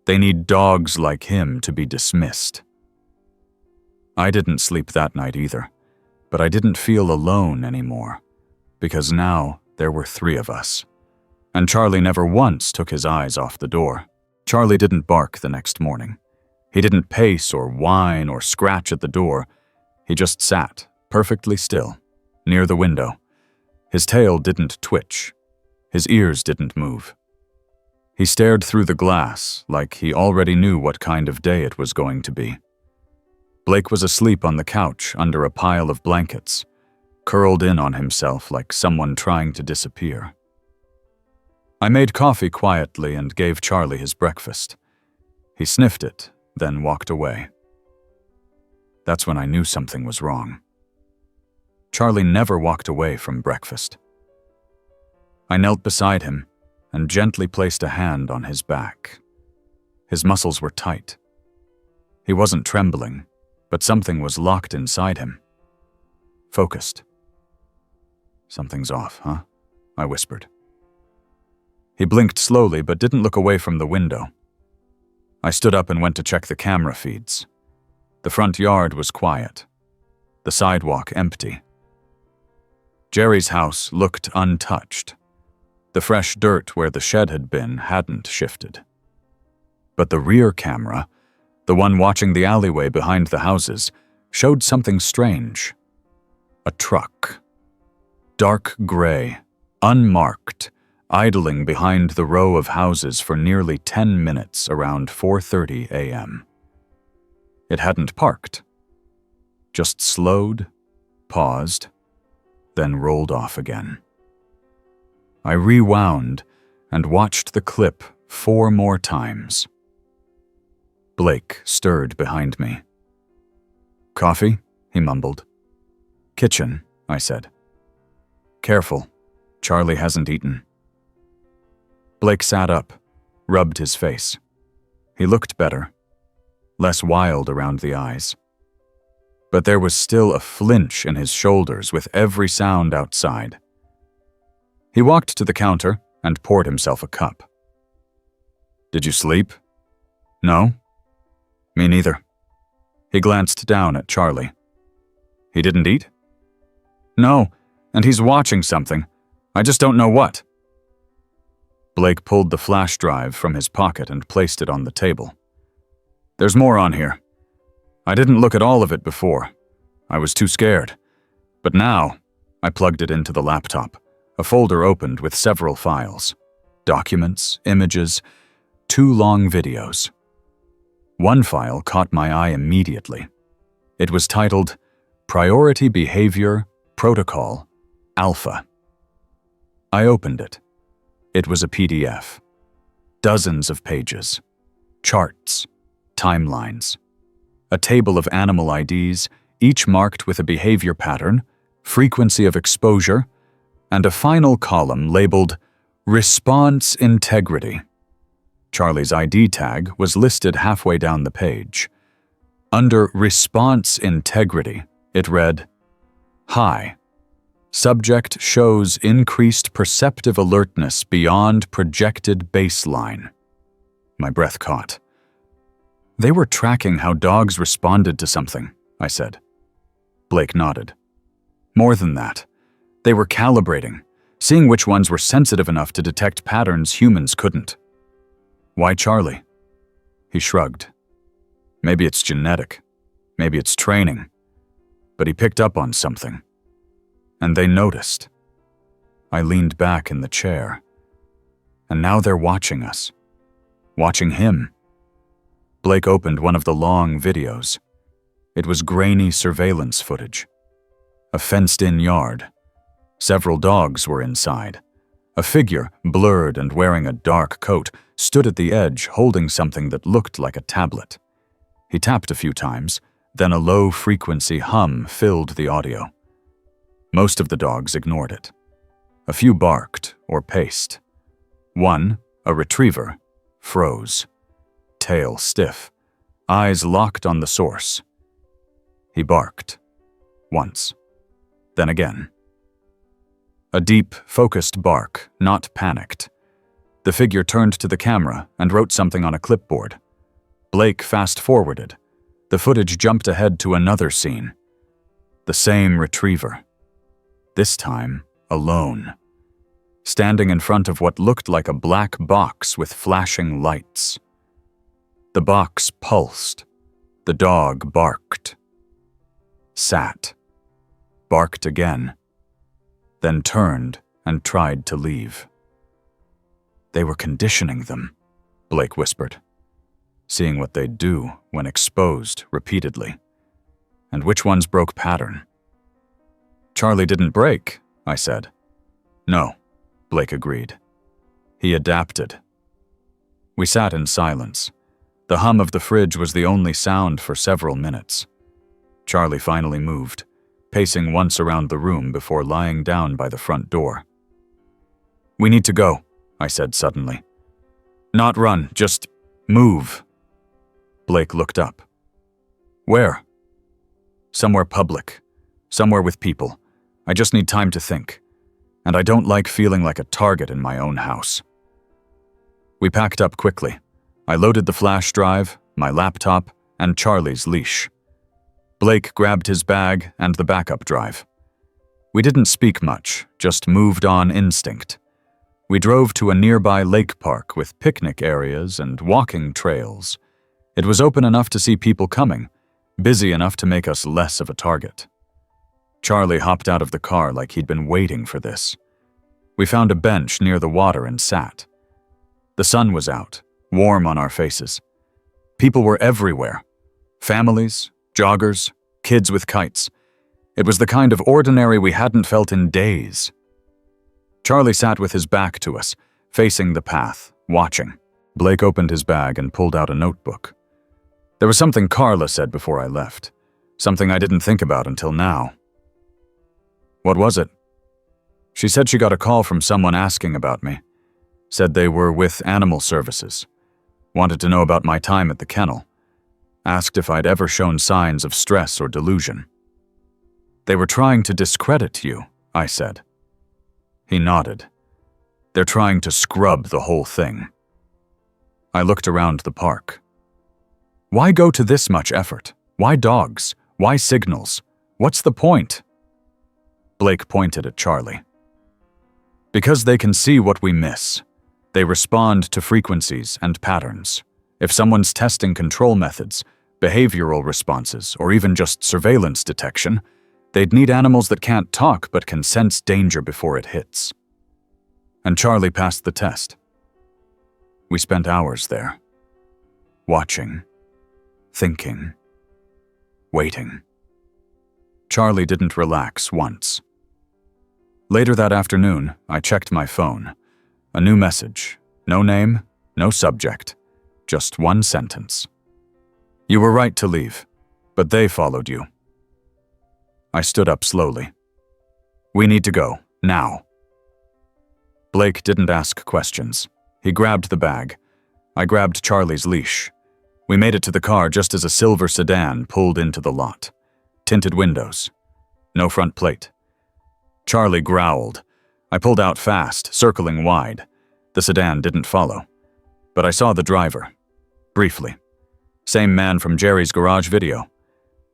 They need dogs like him to be dismissed." I didn't sleep that night either, but I didn't feel alone anymore, because now there were 3 of us. And Charlie never once took his eyes off the door. Charlie didn't bark the next morning. He didn't pace or whine or scratch at the door. He just sat, perfectly still, near the window. His tail didn't twitch. His ears didn't move. He stared through the glass like he already knew what kind of day it was going to be. Blake was asleep on the couch under a pile of blankets, curled in on himself like someone trying to disappear. I made coffee quietly and gave Charlie his breakfast. He sniffed it, then walked away. That's when I knew something was wrong. Charlie never walked away from breakfast. I knelt beside him and gently placed a hand on his back. His muscles were tight. He wasn't trembling, but something was locked inside him. Focused. "Something's off, huh?" I whispered. He blinked slowly but didn't look away from the window. I stood up and went to check the camera feeds. The front yard was quiet. The sidewalk empty. Jerry's house looked untouched. The fresh dirt where the shed had been hadn't shifted. But the rear camera, the one watching the alleyway behind the houses, showed something strange. A truck. Dark gray, unmarked, idling behind the row of houses for nearly 10 minutes around 4:30 a.m. It hadn't parked. Just slowed, paused, then rolled off again. I rewound and watched the clip 4 more times. Blake stirred behind me. "Coffee?" he mumbled. "Kitchen," I said. "Careful, Charlie hasn't eaten." Blake sat up, rubbed his face. He looked better, less wild around the eyes. But there was still a flinch in his shoulders with every sound outside. He walked to the counter and poured himself a cup. "Did you sleep?" "No." "Me neither." He glanced down at Charlie. "He didn't eat?" "No, and he's watching something. I just don't know what." Blake pulled the flash drive from his pocket and placed it on the table. "There's more on here. I didn't look at all of it before. I was too scared. But now," I plugged it into the laptop. A folder opened with several files. Documents, images, 2 long videos. One file caught my eye immediately. It was titled Priority Behavior Protocol Alpha. I opened it. It was a PDF. Dozens of pages. Charts. Timelines. A table of animal IDs, each marked with a behavior pattern, frequency of exposure, and a final column labeled Response Integrity. Charlie's ID tag was listed halfway down the page. Under Response Integrity, it read, High. Subject shows increased perceptive alertness beyond projected baseline. My breath caught. They were tracking how dogs responded to something, I said. Blake nodded. More than that, they were calibrating, seeing which ones were sensitive enough to detect patterns humans couldn't. Why Charlie? He shrugged. Maybe it's genetic. Maybe it's training. But he picked up on something. And they noticed. I leaned back in the chair. And now they're watching us. Watching him. Blake opened one of the long videos. It was grainy surveillance footage. A fenced-in yard. Several dogs were inside. A figure, blurred and wearing a dark coat, stood at the edge holding something that looked like a tablet. He tapped a few times, then a low-frequency hum filled the audio. Most of the dogs ignored it. A few barked or paced. One, a retriever, froze. Tail stiff, eyes locked on the source. He barked. Once. Then again. A deep, focused bark, not panicked. The figure turned to the camera and wrote something on a clipboard. Blake fast-forwarded. The footage jumped ahead to another scene. The same retriever. This time, alone. Standing in front of what looked like a black box with flashing lights. The box pulsed. The dog barked. Sat. Barked again. Then turned and tried to leave. They were conditioning them, Blake whispered, seeing what they'd do when exposed repeatedly, and which ones broke pattern. Charlie didn't break, I said. No, Blake agreed. He adapted. We sat in silence. The hum of the fridge was the only sound for several minutes. Charlie finally moved, pacing once around the room before lying down by the front door. We need to go, I said suddenly. Not run, just move. Blake looked up. Where? Somewhere public. Somewhere with people. I just need time to think. And I don't like feeling like a target in my own house. We packed up quickly. I loaded the flash drive, my laptop, and Charlie's leash. Blake grabbed his bag and the backup drive. We didn't speak much, just moved on instinct. We drove to a nearby lake park with picnic areas and walking trails. It was open enough to see people coming, busy enough to make us less of a target. Charlie hopped out of the car like he'd been waiting for this. We found a bench near the water and sat. The sun was out, warm on our faces. People were everywhere. Families, joggers, kids with kites. It was the kind of ordinary we hadn't felt in days. Charlie sat with his back to us, facing the path, watching. Blake opened his bag and pulled out a notebook. There was something Carla said before I left, something I didn't think about until now. What was it? She said she got a call from someone asking about me. Said they were with Animal Services. Wanted to know about my time at the kennel. Asked if I'd ever shown signs of stress or delusion. They were trying to discredit you, I said. He nodded. They're trying to scrub the whole thing. I looked around the park. Why go to this much effort? Why dogs? Why signals? What's the point? Blake pointed at Charlie. Because they can see what we miss. They respond to frequencies and patterns. If someone's testing control methods, behavioral responses, or even just surveillance detection, they'd need animals that can't talk but can sense danger before it hits. And Charlie passed the test. We spent hours there. Watching. Thinking. Waiting. Charlie didn't relax once. Later that afternoon, I checked my phone. A new message. No name, no subject. Just one sentence. You were right to leave, but they followed you. I stood up slowly. "We need to go, now." Blake didn't ask questions. He grabbed the bag. I grabbed Charlie's leash. We made it to the car just as a silver sedan pulled into the lot. Tinted windows. No front plate. Charlie growled. I pulled out fast, circling wide. The sedan didn't follow. But I saw the driver. Briefly. Same man from Jerry's garage video.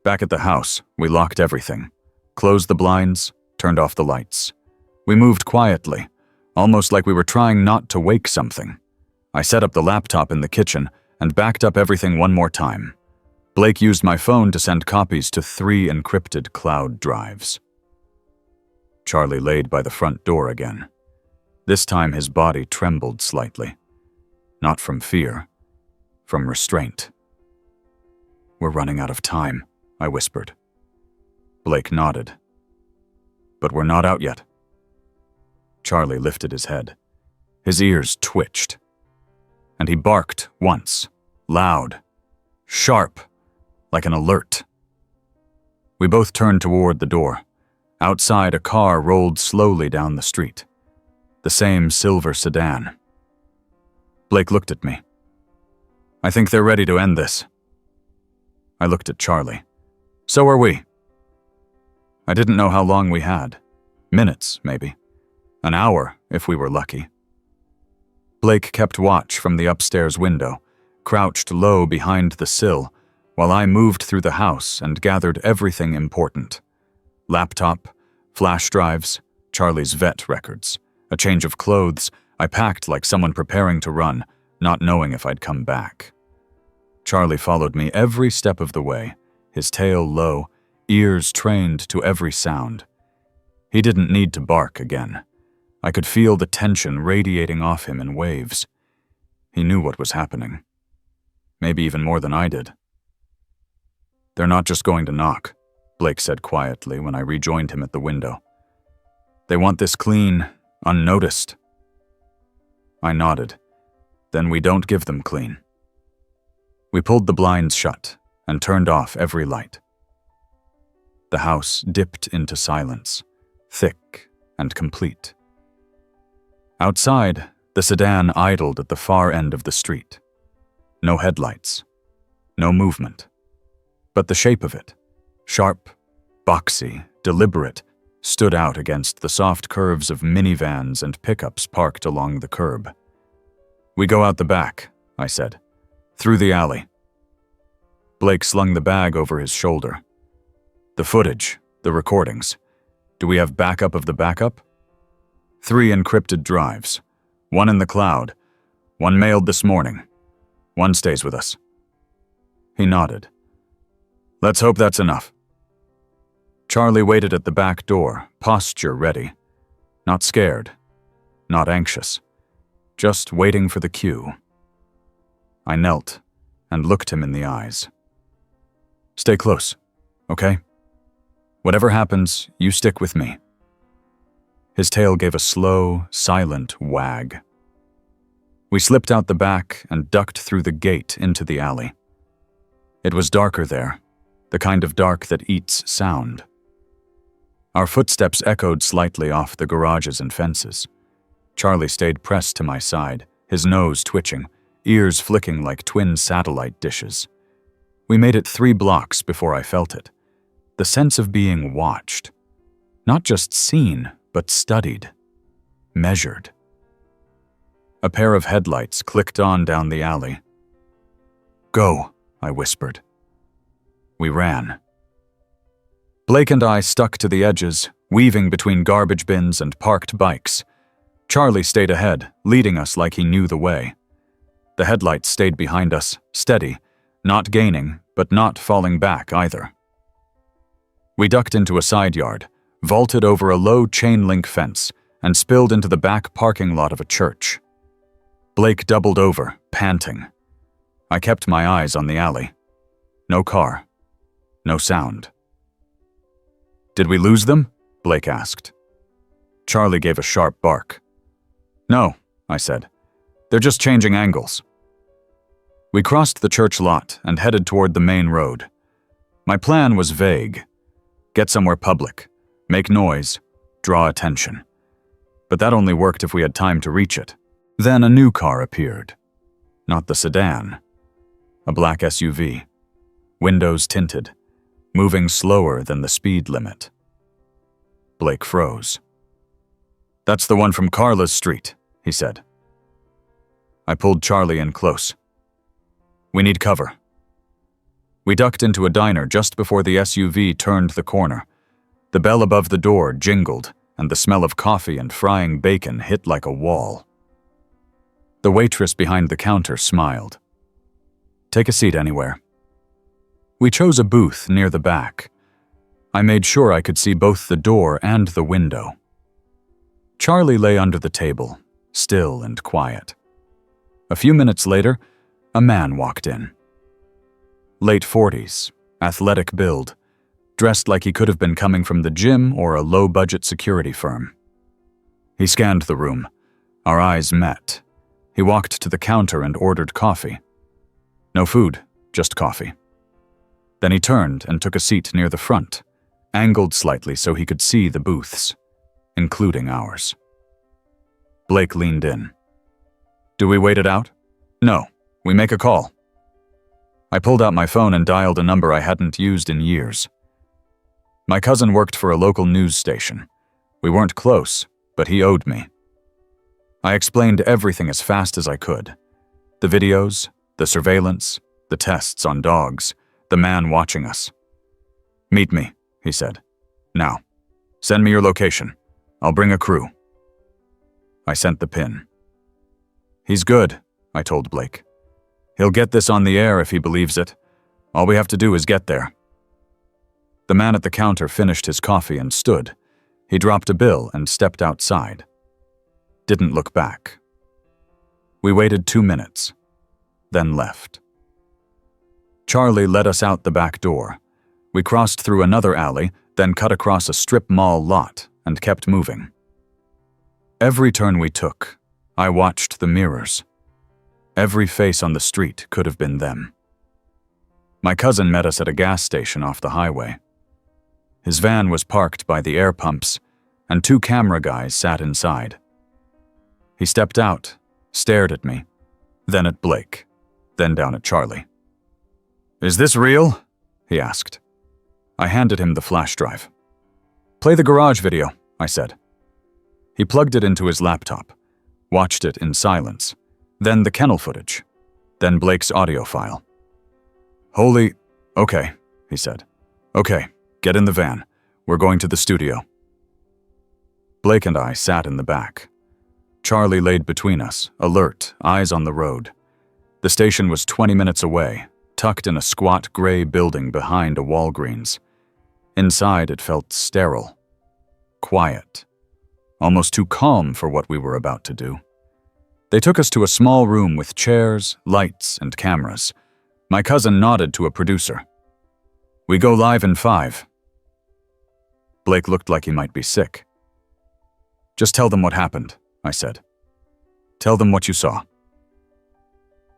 Back at the house, we locked everything. Closed the blinds, turned off the lights. We moved quietly, almost like we were trying not to wake something. I set up the laptop in the kitchen and backed up everything one more time. Blake used my phone to send copies to 3 encrypted cloud drives. Charlie laid by the front door again. This time his body trembled slightly. Not from fear, from restraint. "We're running out of time," I whispered. Blake nodded. "But we're not out yet." Charlie lifted his head. His ears twitched. And he barked once, loud, sharp, like an alert. We both turned toward the door. Outside, a car rolled slowly down the street. The same silver sedan. Blake looked at me. "I think they're ready to end this." I looked at Charlie. "So are we." I didn't know how long we had. Minutes, maybe. An hour, if we were lucky. Blake kept watch from the upstairs window, crouched low behind the sill, while I moved through the house and gathered everything important. Laptop, flash drives, Charlie's vet records, a change of clothes. I packed like someone preparing to run, not knowing if I'd come back. Charlie followed me every step of the way, his tail low, ears trained to every sound. He didn't need to bark again. I could feel the tension radiating off him in waves. He knew what was happening. Maybe even more than I did. "They're not just going to knock," Blake said quietly when I rejoined him at the window. "They want this clean, unnoticed." I nodded. "Then we don't give them clean." We pulled the blinds shut and turned off every light. The house dipped into silence, thick and complete. Outside, the sedan idled at the far end of the street. No headlights. No movement. But the shape of it, sharp, boxy, deliberate, stood out against the soft curves of minivans and pickups parked along the curb. "We go out the back," I said. "Through the alley." Blake slung the bag over his shoulder. "The footage, the recordings. Do we have backup of the backup?" 3 encrypted drives. 1 in the cloud. 1 mailed this morning. 1 stays with us. He nodded. "Let's hope that's enough." Charlie waited at the back door, posture ready. Not scared. Not anxious. Just waiting for the cue. I knelt and looked him in the eyes. "Stay close, okay? Whatever happens, you stick with me." His tail gave a slow, silent wag. We slipped out the back and ducked through the gate into the alley. It was darker there, the kind of dark that eats sound. Our footsteps echoed slightly off the garages and fences. Charlie stayed pressed to my side, his nose twitching, ears flicking like twin satellite dishes. We made it 3 blocks before I felt it. The sense of being watched. Not just seen, but studied. Measured. A pair of headlights clicked on down the alley. "Go," I whispered. We ran. Blake and I stuck to the edges, weaving between garbage bins and parked bikes. Charlie stayed ahead, leading us like he knew the way. The headlights stayed behind us, steady, not gaining, but not falling back either. We ducked into a side yard, vaulted over a low chain-link fence, and spilled into the back parking lot of a church. Blake doubled over, panting. I kept my eyes on the alley. No car. No sound. "Did we lose them?" Blake asked. Charlie gave a sharp bark. "No," I said. "They're just changing angles." We crossed the church lot and headed toward the main road. My plan was vague. Get somewhere public, make noise, draw attention. But that only worked if we had time to reach it. Then a new car appeared. Not the sedan. A black SUV. Windows tinted, moving slower than the speed limit. Blake froze. "That's the one from Carla's street," he said. I pulled Charlie in close. "We need cover." We ducked into a diner just before the SUV turned the corner. The bell above the door jingled, and the smell of coffee and frying bacon hit like a wall. The waitress behind the counter smiled. "Take a seat anywhere." We chose a booth near the back. I made sure I could see both the door and the window. Charlie lay under the table, still and quiet. A few minutes later, a man walked in. Late 40s, athletic build, dressed like he could have been coming from the gym or a low-budget security firm. He scanned the room. Our eyes met. He walked to the counter and ordered coffee. No food, just coffee. Then he turned and took a seat near the front, angled slightly so he could see the booths, including ours. Blake leaned in. "Do we wait it out?" "No, we make a call." I pulled out my phone and dialed a number I hadn't used in years. My cousin worked for a local news station. We weren't close, but he owed me. I explained everything as fast as I could. The videos, the surveillance, the tests on dogs, the man watching us. "Meet me," he said. "Now. Send me your location. I'll bring a crew." I sent the pin. "He's good," I told Blake. "He'll get this on the air if he believes it. All we have to do is get there." The man at the counter finished his coffee and stood. He dropped a bill and stepped outside. Didn't look back. We waited 2 minutes, then left. Charlie led us out the back door. We crossed through another alley, then cut across a strip mall lot and kept moving. Every turn we took, I watched the mirrors. Every face on the street could have been them. My cousin met us at a gas station off the highway. His van was parked by the air pumps, and 2 camera guys sat inside. He stepped out, stared at me, then at Blake, then down at Charlie. "Is this real?" he asked. I handed him the flash drive. "Play the garage video," I said. He plugged it into his laptop, watched it in silence, then the kennel footage, then Blake's audio file. Okay, he said. "Okay, get in the van. We're going to the studio." Blake and I sat in the back. Charlie laid between us, alert, eyes on the road. The station was 20 minutes away, tucked in a squat gray building behind a Walgreens. Inside, it felt sterile, quiet, almost too calm for what we were about to do. They took us to a small room with chairs, lights, and cameras. My cousin nodded to a producer. "We go live in 5. Blake looked like he might be sick. "Just tell them what happened," I said. "Tell them what you saw."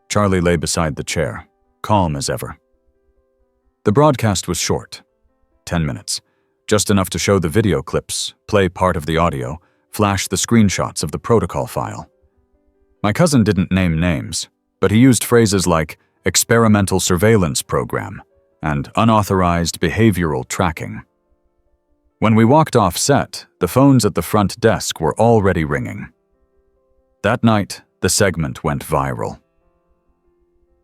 Charlie lay beside the chair, calm as ever. The broadcast was short, 10 minutes, just enough to show the video clips, play part of the audio, flash the screenshots of the protocol file. My cousin didn't name names, but he used phrases like experimental surveillance program and unauthorized behavioral tracking. When we walked off set, the phones at the front desk were already ringing. That night, the segment went viral.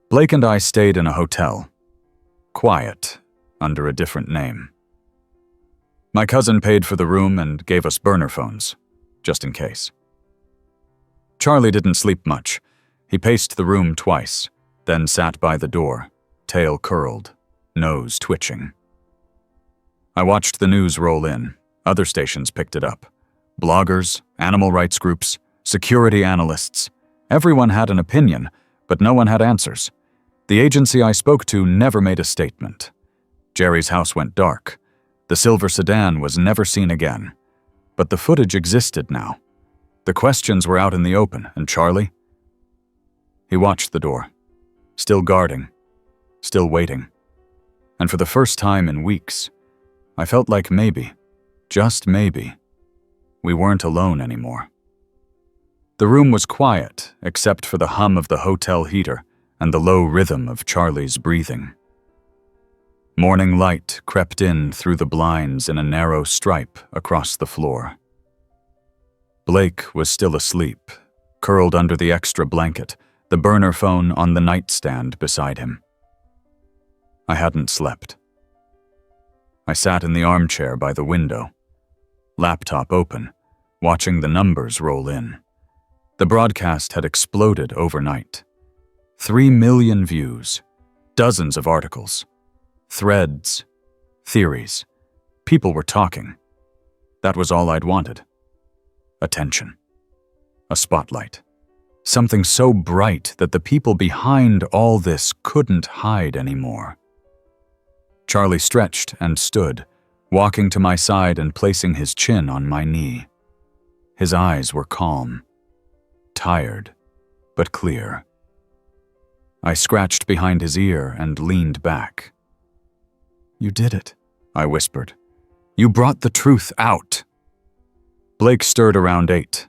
Blake and I stayed in a hotel. Quiet, under a different name. My cousin paid for the room and gave us burner phones, just in case. Charlie didn't sleep much. He paced the room twice, then sat by the door, tail curled, nose twitching. I watched the news roll in. Other stations picked it up. Bloggers, animal rights groups, security analysts. Everyone had an opinion, but no one had answers. The agency I spoke to never made a statement. Jerry's house went dark. The silver sedan was never seen again. But the footage existed now. The questions were out in the open, and Charlie? He watched the door, still guarding, still waiting. And for the first time in weeks, I felt like maybe, just maybe, we weren't alone anymore. The room was quiet, except for the hum of the hotel heater and the low rhythm of Charlie's breathing. Morning light crept in through the blinds in a narrow stripe across the floor. Blake was still asleep, curled under the extra blanket, the burner phone on the nightstand beside him. I hadn't slept. I sat in the armchair by the window, laptop open, watching the numbers roll in. The broadcast had exploded overnight. 3 million views, dozens of articles, threads, theories. People were talking. That was all I'd wanted. Attention. A spotlight. Something so bright that the people behind all this couldn't hide anymore. Charlie stretched and stood, walking to my side and placing his chin on my knee. His eyes were calm, tired, but clear. I scratched behind his ear and leaned back. "You did it," I whispered. "You brought the truth out." Blake stirred around 8.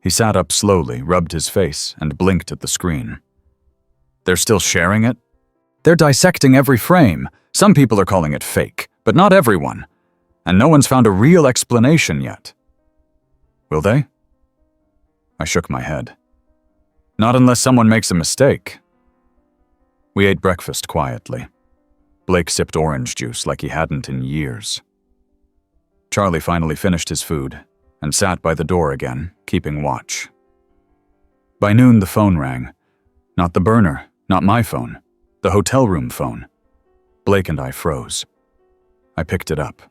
He sat up slowly, rubbed his face, and blinked at the screen. "They're still sharing it? They're dissecting every frame. Some people are calling it fake, but not everyone. And no one's found a real explanation yet." "Will they?" I shook my head. "Not unless someone makes a mistake." We ate breakfast quietly. Blake sipped orange juice like he hadn't in years. Charlie finally finished his food and sat by the door again, keeping watch. By noon, the phone rang. Not the burner, not my phone, the hotel room phone. Blake and I froze. I picked it up.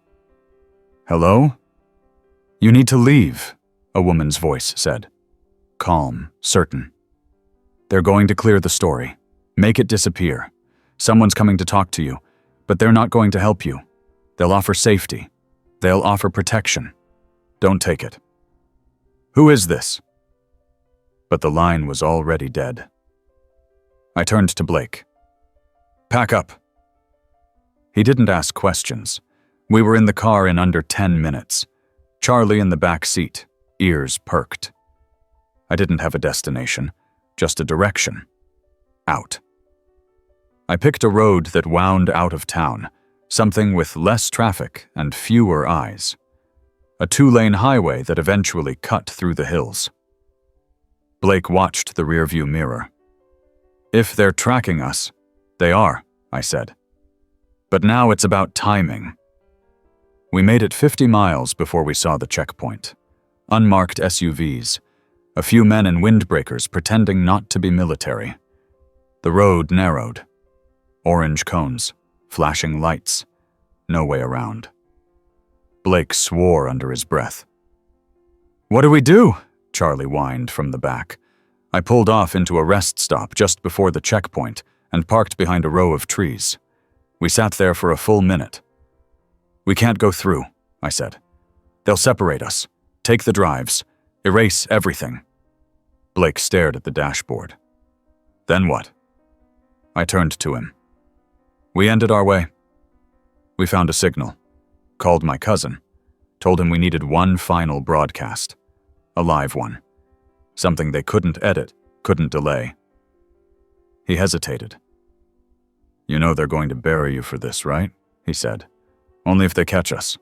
"Hello?" "You need to leave," a woman's voice said. Calm, certain. "They're going to clear the story. Make it disappear. Someone's coming to talk to you, but they're not going to help you. They'll offer safety. They'll offer protection. Don't take it." "Who is this?" But the line was already dead. I turned to Blake. "Pack up." He didn't ask questions. We were in the car in under 10 minutes. Charlie in the back seat, ears perked. I didn't have a destination, just a direction. Out. I picked a road that wound out of town, something with less traffic and fewer eyes. A 2-lane highway that eventually cut through the hills. Blake watched the rearview mirror. "If they're tracking us, they are," I said. "But now it's about timing." We made it 50 miles before we saw the checkpoint. Unmarked SUVs, a few men in windbreakers pretending not to be military. The road narrowed. Orange cones, flashing lights, no way around. Blake swore under his breath. "What do we do?" Charlie whined from the back. I pulled off into a rest stop just before the checkpoint and parked behind a row of trees. We sat there for a full minute. "We can't go through," I said. "They'll separate us, take the drives, erase everything." Blake stared at the dashboard. "Then what?" I turned to him. "We ended our way. We found a signal, called my cousin, told him we needed one final broadcast, a live one, something they couldn't edit, couldn't delay." He hesitated. "You know they're going to bury you for this, right?" he said. "Only if they catch us."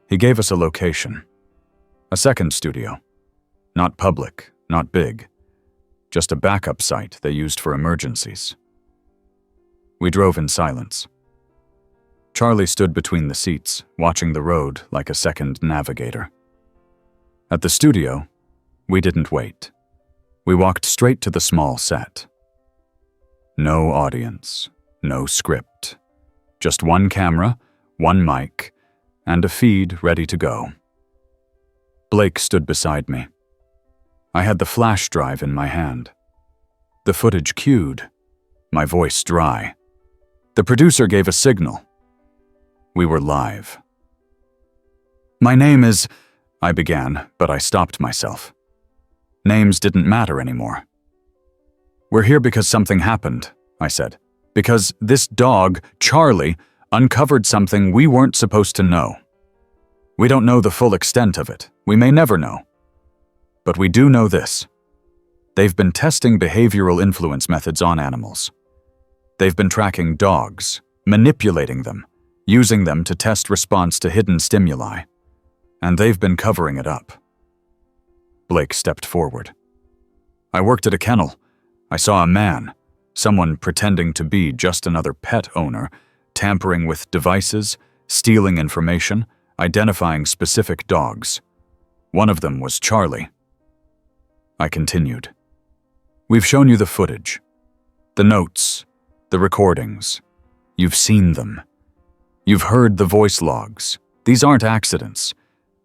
He gave us a location. A second studio. Not public, not big. Just a backup site they used for emergencies. We drove in silence. Charlie stood between the seats, watching the road like a second navigator. At the studio, we didn't wait. We walked straight to the small set. No audience, no script. Just one camera, one mic, and a feed ready to go. Blake stood beside me. I had the flash drive in my hand. The footage cued, my voice dry. The producer gave a signal. We were live. "My name is," I began, but I stopped myself. Names didn't matter anymore. "We're here because something happened," I said. "Because this dog, Charlie, uncovered something we weren't supposed to know. We don't know the full extent of it. We may never know. But we do know this. They've been testing behavioral influence methods on animals. They've been tracking dogs, manipulating them, using them to test response to hidden stimuli. And they've been covering it up. Blake stepped forward. I worked at a kennel. I saw a man, someone pretending to be just another pet owner, tampering with devices, stealing information, identifying specific dogs. One of them was Charlie. I continued. We've shown you the footage, the notes, the recordings. You've seen them. You've heard the voice logs. These aren't accidents.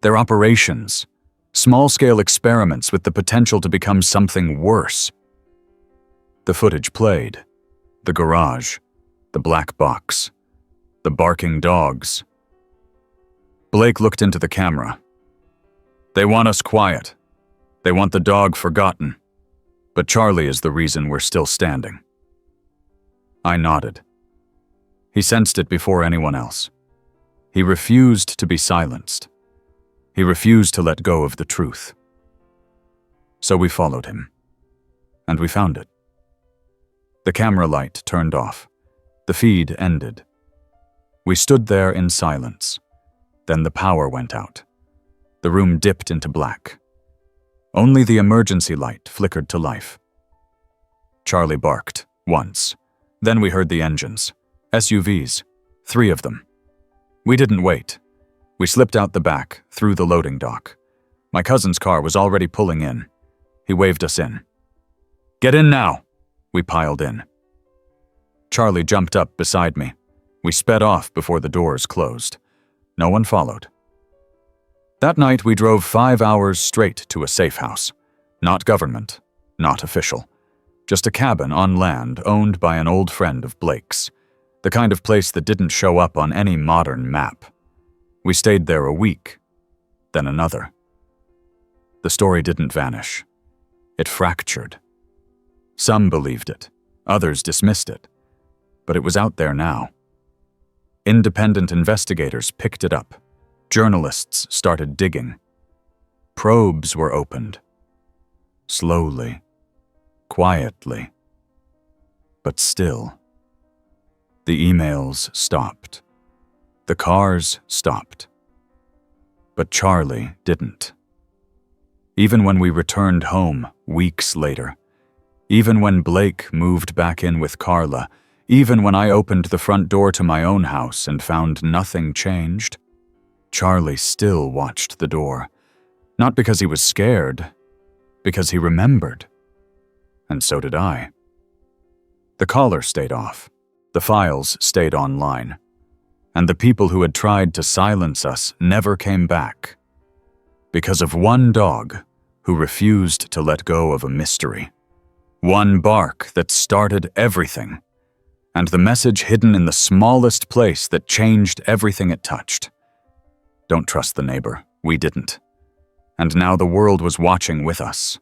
They're operations, small-scale experiments with the potential to become something worse. The footage played. The garage, the black box, the barking dogs. Blake looked into the camera. They want us quiet. They want the dog forgotten. But Charlie is the reason we're still standing. I nodded. He sensed it before anyone else. He refused to be silenced. He refused to let go of the truth. So we followed him. And we found it. The camera light turned off. The feed ended. We stood there in silence. Then the power went out. The room dipped into black. Only the emergency light flickered to life. Charlie barked, once. Then we heard the engines. SUVs. 3 of them. We didn't wait. We slipped out the back, through the loading dock. My cousin's car was already pulling in. He waved us in. Get in now! We piled in. Charlie jumped up beside me. We sped off before the doors closed. No one followed. That night we drove 5 hours straight to a safe house. Not government, not official. Just a cabin on land owned by an old friend of Blake's. The kind of place that didn't show up on any modern map. We stayed there a week, then another. The story didn't vanish. It fractured. Some believed it, others dismissed it. But it was out there now. Independent investigators picked it up. Journalists started digging. Probes were opened. Slowly, quietly, but still. The emails stopped. The cars stopped. But Charlie didn't. Even when we returned home weeks later, even when Blake moved back in with Carla, even when I opened the front door to my own house and found nothing changed, Charlie still watched the door. Not because he was scared, because he remembered. And so did I. The collar stayed off. The files stayed online. And the people who had tried to silence us never came back. Because of one dog who refused to let go of a mystery. One bark that started everything. And the message hidden in the smallest place that changed everything it touched. Don't trust the neighbor. We didn't. And now the world was watching with us.